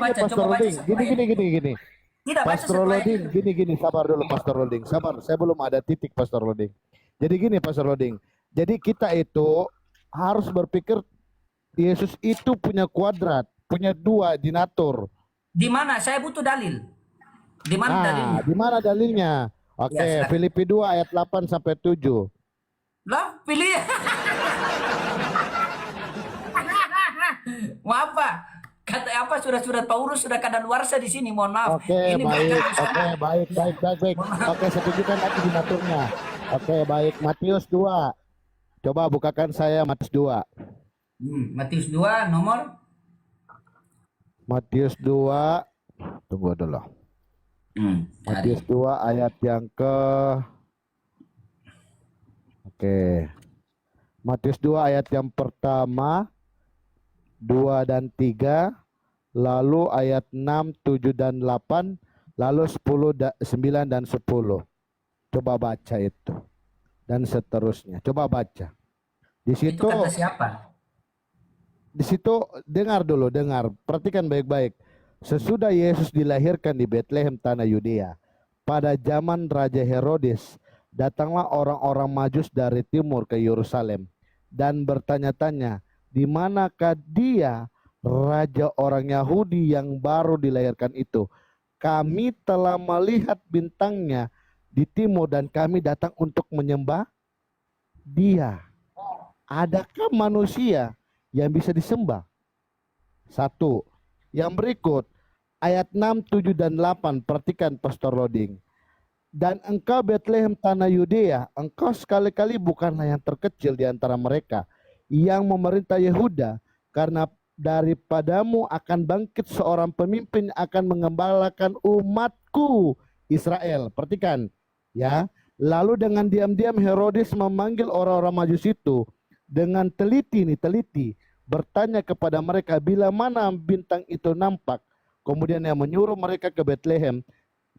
Tidak baca Pastor satu ayat. Roding, gini, sabar dulu Pastor Roding. Sabar, saya belum ada titik Pastor Roding. Jadi gini Pastor Roding. Jadi kita itu harus berpikir Yesus itu punya kuadrat, punya dua dinatur. Di mana? Saya butuh dalil. Di mana dalilnya? Di mana dalilnya? Oke, Ya, silakan. Filipi 2 ayat 8 sampai 7. Lah, pilih. Mau apa? kata apa surat-surat Paulus sudah kadaluarsa di sini. Mohon maaf. Oke, Ini baik. bukan Oke, baik. Oke, saya tunjukkan lagi di naturnya. Oke, baik. Matius 2. Coba bukakan saya Matius 2. Matius 2 nomor. Matius 2. Tunggu dulu. Matius 2 ayat yang ke Oke. Matius 2 ayat yang pertama, 2 dan 3, lalu ayat 6, 7 dan 8, lalu 9 dan 10. Coba baca itu. Dan seterusnya. Coba baca. Di Itu situ kata siapa? Di situ dengar dulu, dengar. Perhatikan baik-baik. Sesudah Yesus dilahirkan di Betlehem tanah Yudea, pada zaman Raja Herodes, datanglah orang-orang Majus dari timur ke Yerusalem dan bertanya-tanya, di manakah dia, raja orang Yahudi yang baru dilahirkan itu? Kami telah melihat bintangnya di timur dan kami datang untuk menyembah dia. Adakah manusia yang bisa disembah? Satu. Yang berikut, ayat 6, 7, dan 8. Perhatikan Pastor Loading. Dan engkau Betlehem tanah Yudea, engkau sekali-kali bukanlah yang terkecil di antara mereka yang memerintah Yehuda, karena daripadamu akan bangkit seorang pemimpin yang akan mengembalakan umatku Israel. Perhatikan ya. Lalu dengan diam-diam Herodes memanggil orang-orang Majus itu dengan teliti bertanya kepada mereka bila mana bintang itu nampak. Kemudian dia menyuruh mereka ke Betlehem,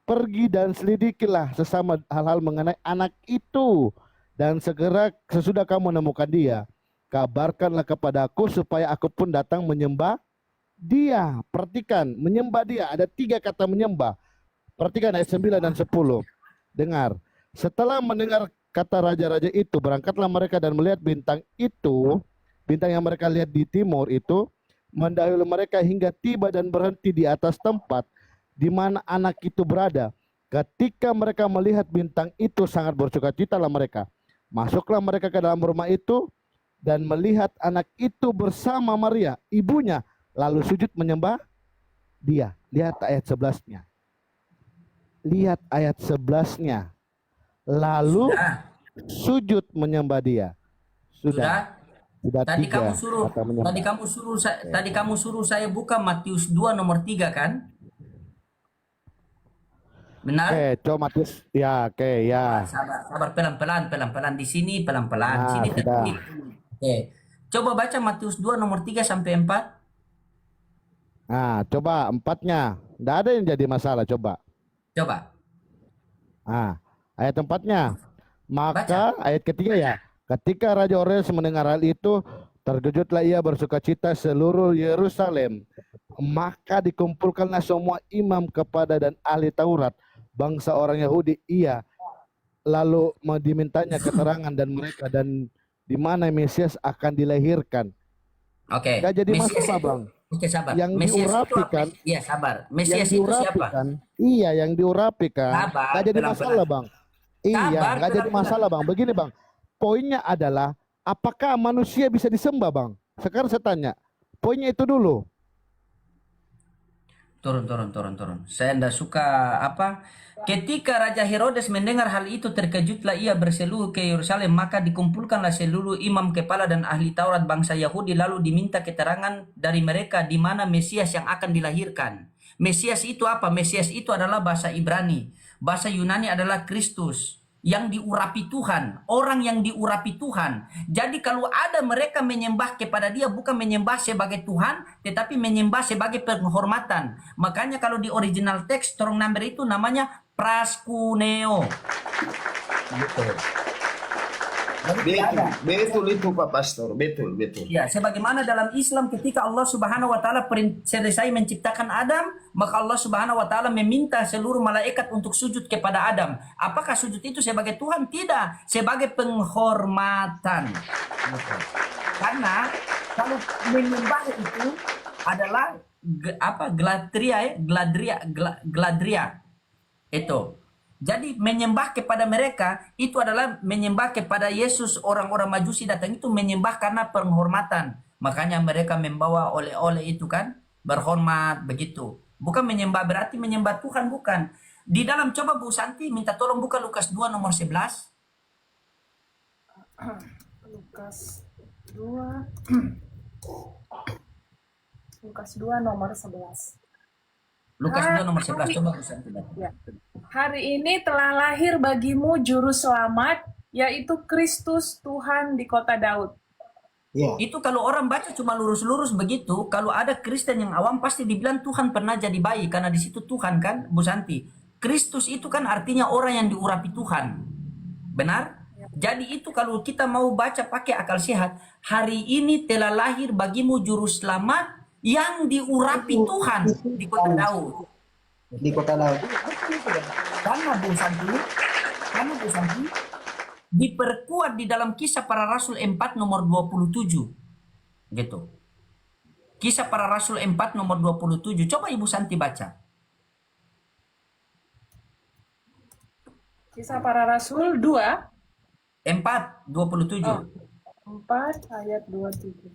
pergi dan selidikilah sesama hal-hal mengenai anak itu, dan segera sesudah kamu menemukan dia, kabarkanlah kepadaku supaya aku pun datang menyembah dia. Perhatikan, menyembah dia, ada 3 kata menyembah. Perhatikan ayat 9 dan 10. Dengar. Setelah mendengar kata raja-raja itu, berangkatlah mereka dan melihat bintang itu, bintang yang mereka lihat di timur itu, mendahului mereka hingga tiba dan berhenti di atas tempat di mana anak itu berada. Ketika mereka melihat bintang itu, sangat bersukacitalah mereka. Masuklah mereka ke dalam rumah itu dan melihat anak itu bersama Maria, ibunya, lalu sujud menyembah dia. Lihat ayat 11-nya. Lihat ayat 11-nya. Lalu sujud menyembah dia. Sudah Tadi 3 kata menyembah. tadi kamu suruh saya buka Matius 2 nomor 3 kan? Benar? Oke, coba Matius. Ya, oke, ya. Sabar pelan-pelan di sini pelan-pelan. Nah, Sini sudah. tertib. Oke. Coba baca Matius 2 nomor 3 sampai 4. Nah, coba 4-nya. Nggak ada yang jadi masalah, coba. Coba. Nah, ayat 4-nya. Maka ayat ketiga ya. Ketika Raja Herodes mendengar hal itu, terkejutlah ia, bersukacita seluruh Yerusalem. Maka dikumpulkanlah semua imam kepada dan ahli Taurat, bangsa orang Yahudi. Ia lalu dimintanya keterangan dan mereka dan di mana Mesias akan dilahirkan. Oke. Gak jadi masalah, Bang. Oke, sabar. Yang Mesias diurapikan. Iya, sabar. Mesias itu siapa? Iya, yang diurapikan. Sabar, Gak jadi pelan-pelan. masalah, Bang. Iya, Sabar, gak jadi pelan-pelan. masalah, Bang. Begini, Bang. Poinnya adalah apakah manusia bisa disembah, Bang? Sekarang saya tanya. Poinnya itu dulu. Turun. Saya tidak suka apa. Ketika Raja Herodes mendengar hal itu, terkejutlah ia, berseluruh ke Yerusalem. Maka dikumpulkanlah seluruh imam kepala dan ahli Taurat bangsa Yahudi, lalu diminta keterangan dari mereka di mana Mesias yang akan dilahirkan. Mesias itu apa? Mesias itu adalah bahasa Ibrani. Bahasa Yunani adalah Kristus, yang diurapi Tuhan, orang yang diurapi Tuhan. Jadi kalau ada mereka menyembah kepada dia, bukan menyembah sebagai Tuhan, tetapi menyembah sebagai penghormatan. Makanya kalau di original teks, strong number itu namanya praskuneo. Gitu. Betul itu Pak Pastor, betul. Ya, sebagaimana dalam Islam ketika Allah Subhanahu wa taala selesai menciptakan Adam, maka Allah Subhanahu wa taala meminta seluruh malaikat untuk sujud kepada Adam. Apakah sujud itu sebagai Tuhan? Tidak, sebagai penghormatan. Karena kalau menyembah itu adalah gladria. Itu. Jadi menyembah kepada mereka itu adalah menyembah kepada Yesus. Orang-orang Majusi datang itu menyembah karena penghormatan. Makanya mereka membawa oleh-oleh itu kan. berhormat begitu. Bukan menyembah berarti menyembah Tuhan, bukan. Di dalam, coba Bu Santi minta tolong buka Lukas 2 nomor 11. Lukas 2 Lukas 2 nomor 11. Lukas 2 nomor 11, coba Bu Santi baca. Ya. Hari ini telah lahir bagimu juru selamat, yaitu Kristus Tuhan di kota Daud. Ya. Itu kalau orang baca cuma lurus-lurus begitu, kalau ada Kristen yang awam pasti dibilang Tuhan pernah jadi bayi, karena di situ Tuhan kan, Bu Santi. Kristus itu kan artinya orang yang diurapi Tuhan. Benar? Jadi itu kalau kita mau baca pakai akal sehat, hari ini telah lahir bagimu juru selamat yang diurapi Tuhan di kota Daud. Di kota Daud. Karena Bu Santi diperkuat di dalam Kisah Para Rasul 4 nomor 27. Gitu. Kisah Para Rasul 4 nomor 27. Coba Ibu Santi baca. Kisah Para Rasul 2 4:27. 4 ayat 27.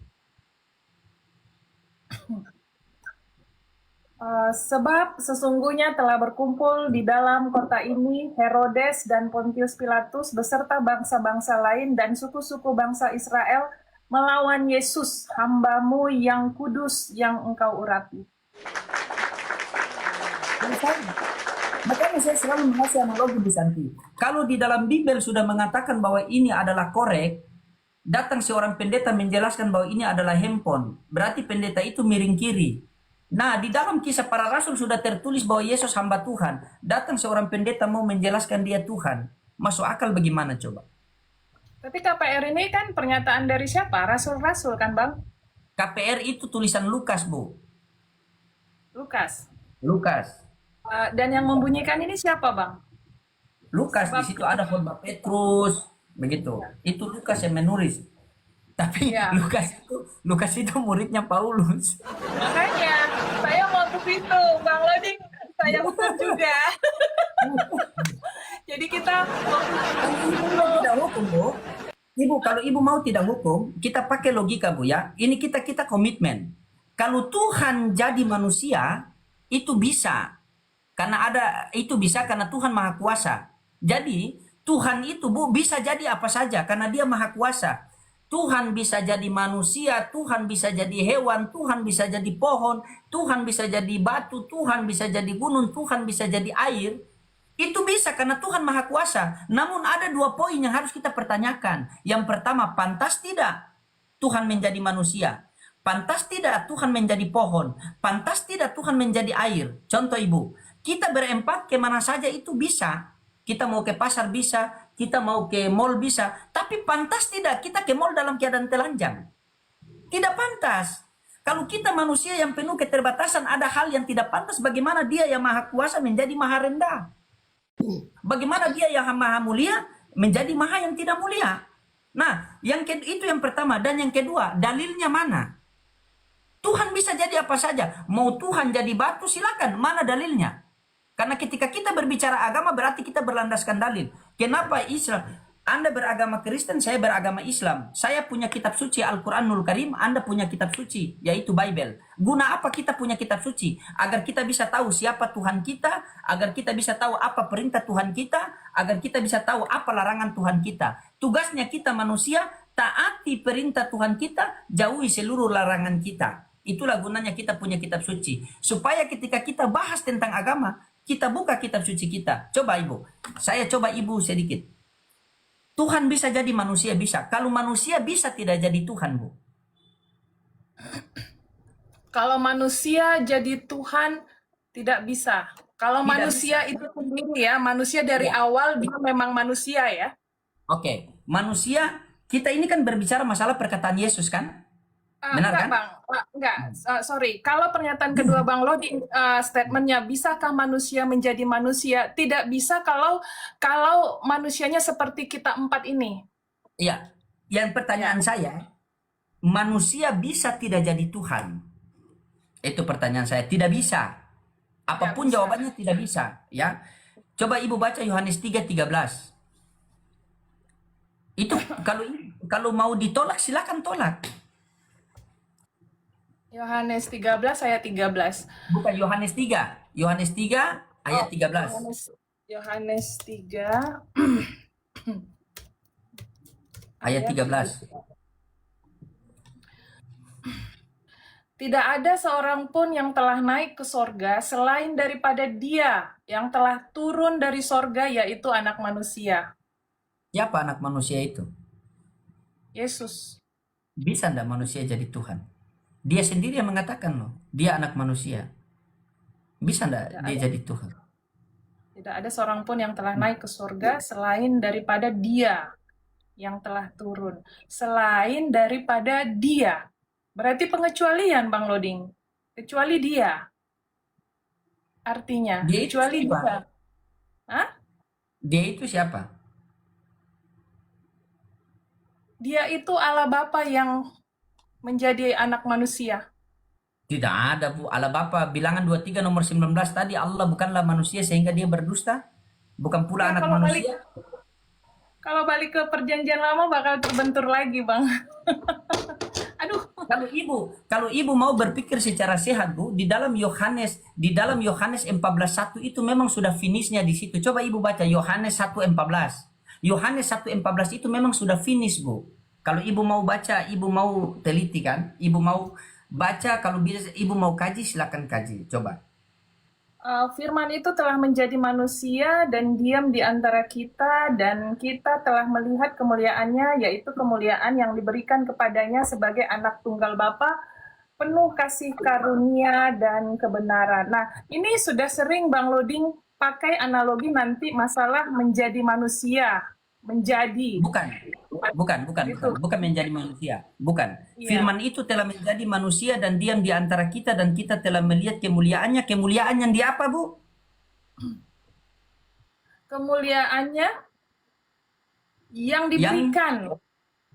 Sebab sesungguhnya telah berkumpul di dalam kota ini Herodes dan Pontius Pilatus beserta bangsa-bangsa lain dan suku-suku bangsa Israel melawan Yesus, hambamu yang kudus yang engkau urapi. Makanya saya selalu mengasih analogi Bu Santi. Kalau di dalam Bible sudah mengatakan bahwa ini adalah korek, datang seorang pendeta menjelaskan bahwa ini adalah handphone, berarti pendeta itu miring kiri. Nah, di dalam Kisah Para Rasul sudah tertulis bahwa Yesus hamba Tuhan. Datang seorang pendeta mau menjelaskan dia Tuhan. Masuk akal bagaimana coba? Tapi KPR ini kan pernyataan dari siapa? Rasul-rasul kan, Bang? KPR itu tulisan Lukas, Bu. Lukas. Lukas. Dan yang membunyikan ini siapa, Bang? Lukas, di situ ada khotbah Petrus, begitu. Itu Lukas yang menulis. Tapi Ya. Lukas itu muridnya Paulus. Makanya saya mau ke situ, Bang Loding. Saya hukum juga. Jadi kita mau Tidak hukum, Bu. Ibu, kalau ibu mau tidak hukum, kita pakai logika, Bu, ya. Ini kita komitmen. Kalau Tuhan jadi manusia, itu bisa. Karena Tuhan Maha Kuasa. Jadi, Tuhan itu, Bu, bisa jadi apa saja karena Dia Maha Kuasa. Tuhan bisa jadi manusia, Tuhan bisa jadi hewan, Tuhan bisa jadi pohon, Tuhan bisa jadi batu, Tuhan bisa jadi gunung, Tuhan bisa jadi air. Itu bisa karena Tuhan Maha Kuasa. Namun ada 2 poin yang harus kita pertanyakan. Yang pertama, pantas tidak Tuhan menjadi manusia? Pantas tidak Tuhan menjadi pohon? Pantas tidak Tuhan menjadi air? Contoh Ibu, kita berempat kemana saja itu bisa. Kita mau ke pasar bisa, kita mau ke mall bisa. Tapi pantas tidak kita ke mall dalam keadaan telanjang? Tidak pantas. Kalau kita manusia yang penuh keterbatasan, ada hal yang tidak pantas. Bagaimana Dia yang Maha Kuasa menjadi maha rendah? Bagaimana Dia yang maha mulia menjadi maha yang tidak mulia? Nah, itu yang pertama. Dan yang kedua, dalilnya mana? Tuhan bisa jadi apa saja. Mau Tuhan jadi batu, silakan. Mana dalilnya? Karena ketika kita berbicara agama berarti kita berlandaskan dalil. Kenapa Anda beragama Kristen, saya beragama Islam. Saya punya kitab suci Al-Quranul Karim, Anda punya kitab suci, yaitu Bible. Guna apa kita punya kitab suci? Agar kita bisa tahu siapa Tuhan kita, agar kita bisa tahu apa perintah Tuhan kita, agar kita bisa tahu apa larangan Tuhan kita. Tugasnya kita manusia, taati perintah Tuhan kita, jauhi seluruh larangan kita. Itulah gunanya kita punya kitab suci. Supaya ketika kita bahas tentang agama, kita buka kitab suci kita. Coba Ibu, saya coba Ibu sedikit. Tuhan bisa jadi manusia, bisa. Kalau manusia bisa tidak jadi Tuhan, Bu. Kalau manusia jadi Tuhan tidak bisa. Kalau Tidak manusia itu sendiri ya, manusia dari awal dia memang manusia ya. Oke, manusia, kita ini kan berbicara masalah perkataan Yesus kan? Benar Enggak, kan? Bang. Enggak, sorry. Kalau pernyataan kedua Bang Loding, statementnya, bisakah manusia menjadi manusia? Tidak bisa kalau manusianya seperti kita 4 ini. Iya. Yang pertanyaan saya, manusia bisa tidak jadi Tuhan? Itu pertanyaan saya. Tidak bisa. Apapun bisa. jawabannya tidak bisa. Ya. Coba Ibu baca Yohanes 3:13. Itu kalau mau ditolak silakan tolak. Yohanes 13 ayat 13. Bukan Yohanes 3. Yohanes 3 ayat 13. Yohanes 3 Ayat 13. Tidak ada seorang pun yang telah naik ke sorga selain daripada Dia yang telah turun dari sorga, yaitu Anak Manusia, Siapa anak manusia itu? Yesus. Bisa enggak manusia jadi Tuhan? Dia sendiri yang mengatakan loh, dia anak manusia. Bisa enggak Tidak dia ada, jadi Tuhan? tidak ada seorang pun yang telah naik ke sorga selain daripada Dia yang telah turun. Selain daripada Dia. Berarti pengecualian, Bang Loding. Kecuali Dia. Artinya, Dia itu kecuali siapa? Dia. Hah? Dia itu siapa? Dia itu Allah Bapa yang menjadi anak manusia. Tidak ada, Bu. Allah Bapa, bilangan 23 nomor 19 tadi, Allah bukanlah manusia sehingga dia berdusta. Bukan pula Ya, anak manusia. kalau balik ke perjanjian lama bakal terbentur lagi, Bang. Aduh. Kalau ibu mau berpikir secara sehat, Bu, di dalam Yohanes 14:1 itu memang sudah finishnya di situ. Coba ibu baca Yohanes 1:14. Yohanes 1:14 itu memang sudah finish, Bu. Kalau ibu mau baca, ibu mau teliti kan, ibu mau baca, kalau bisa ibu mau kaji, silakan kaji. Coba. Firman itu telah menjadi manusia dan diam di antara kita, dan kita telah melihat kemuliaannya, yaitu kemuliaan yang diberikan kepadanya sebagai anak tunggal Bapa, penuh kasih karunia dan kebenaran. Nah, ini sudah sering Bang Loding pakai analogi nanti masalah menjadi manusia, menjadi. Bukan menjadi manusia. Bukan. Iya. Firman itu telah menjadi manusia dan diam di antara kita, dan kita telah melihat kemuliaannya. Kemuliaan yang di apa, Bu? Kemuliaannya yang diberikan.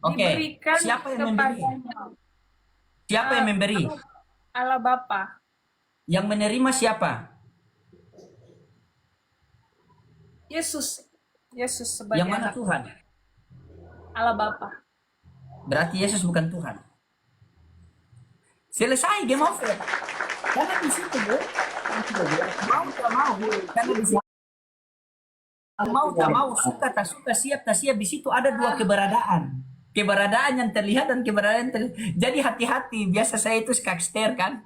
Oke. Diberikan Siapa yang memberi? kepadanya. Siapa yang memberi? Allah Bapa. Yang menerima siapa? Yesus sebagai Yang mana anak Tuhan? Allah Bapa. Berarti Yesus bukan Tuhan. Selesai game over. Karena di situ, Bu. Mau tak mau, karena di situ mau tak mau, suka tak suka, siap tak siap, di situ ada dua keberadaan. Keberadaan yang terlihat dan keberadaan yang terlihat. Jadi hati-hati. Biasa saya itu skakster kan.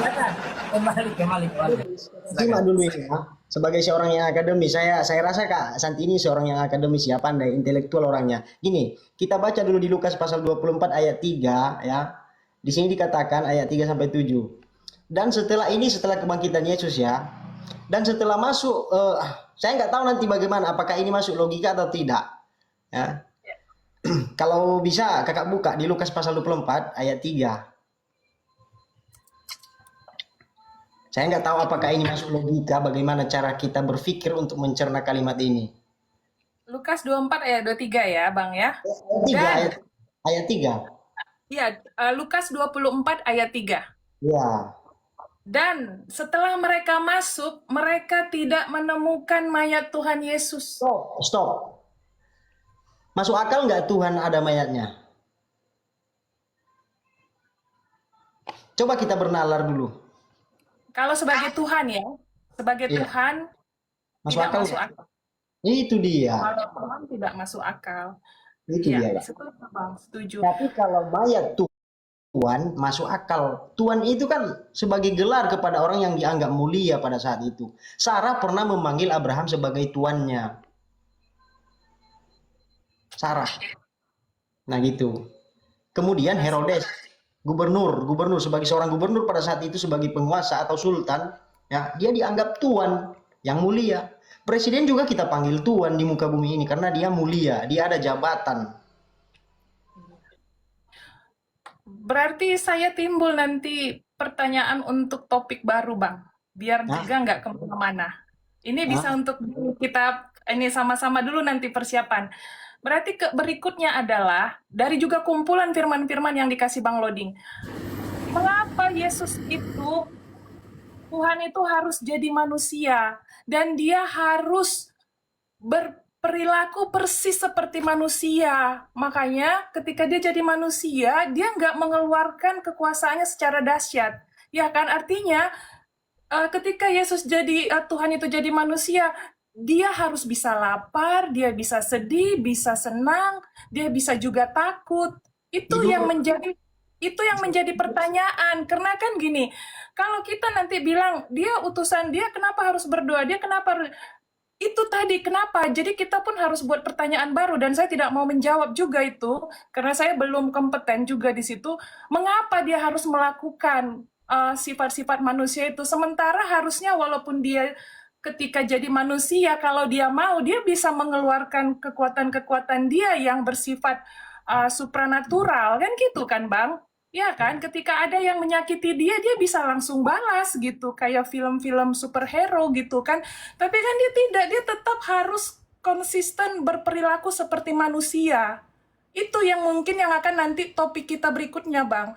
Ya kan? Kembali. Simak dulu ini ya. Sebagai seorang yang akademis, saya rasa Kak Santi ini seorang yang akademis ya, pandai, intelektual orangnya. Gini, kita baca dulu di Lukas pasal 24 ayat 3 ya. Di sini dikatakan ayat 3 sampai 7. Dan setelah kebangkitan Yesus ya. Dan setelah masuk saya nggak tahu nanti bagaimana, apakah ini masuk logika atau tidak. Ya. Kalau bisa Kakak buka di Lukas pasal 24 ayat 3. Saya nggak tahu apakah ini masuk logika, bagaimana cara kita berpikir untuk mencerna kalimat ini. Lukas 24 ayat 23 ya, Bang ya. Ayat 3. Iya, Lukas 24 ayat 3. Ya. Dan setelah mereka masuk, mereka tidak menemukan mayat Tuhan Yesus. Stop. Masuk akal nggak Tuhan ada mayatnya? Coba kita bernalar dulu. Kalau sebagai Tuhan ya, sebagai Iya. Tuhan Masuk tidak akal masuk nggak? akal. Itu dia. Kalau Tuhan tidak masuk akal. Itu Iya, dia. Kak. setuju Bang, setuju. Tapi kalau mayat Tuhan masuk akal. Tuhan itu kan sebagai gelar kepada orang yang dianggap mulia pada saat itu. Sarah pernah memanggil Abraham sebagai tuannya. Sarah. Nah gitu. Kemudian Herodes, gubernur sebagai seorang gubernur pada saat itu, sebagai penguasa atau sultan, ya, dia dianggap tuan yang mulia. Presiden juga kita panggil tuan di muka bumi ini karena dia mulia, dia ada jabatan. Berarti saya timbul nanti pertanyaan untuk topik baru, Bang. Biar juga nggak kemana-mana. Ini bisa untuk kita ini sama-sama dulu nanti persiapan. Berarti berikutnya adalah dari juga kumpulan firman-firman yang dikasih Bang Loding. Mengapa Yesus itu, Tuhan itu harus jadi manusia dan dia harus berperilaku persis seperti manusia. Makanya ketika dia jadi manusia, dia nggak mengeluarkan kekuasaannya secara dahsyat. Ya kan, artinya ketika Yesus jadi Tuhan itu jadi manusia, dia harus bisa lapar, dia bisa sedih, bisa senang, dia bisa juga takut. Itu Ibu, yang menjadi pertanyaan. Karena kan gini, kalau kita nanti bilang dia utusan dia, kenapa harus berdoa? Dia kenapa itu tadi kenapa? Jadi kita pun harus buat pertanyaan baru dan saya tidak mau menjawab juga itu karena saya belum kompeten juga di situ. Mengapa dia harus melakukan sifat-sifat manusia itu sementara harusnya walaupun dia ketika jadi manusia kalau dia mau dia bisa mengeluarkan kekuatan-kekuatan dia yang bersifat supranatural kan gitu kan Bang? Ya kan, ketika ada yang menyakiti dia, dia bisa langsung balas gitu, kayak film-film superhero gitu kan. Tapi kan dia tidak, dia tetap harus konsisten berperilaku seperti manusia. Itu yang mungkin yang akan nanti topik kita berikutnya, Bang.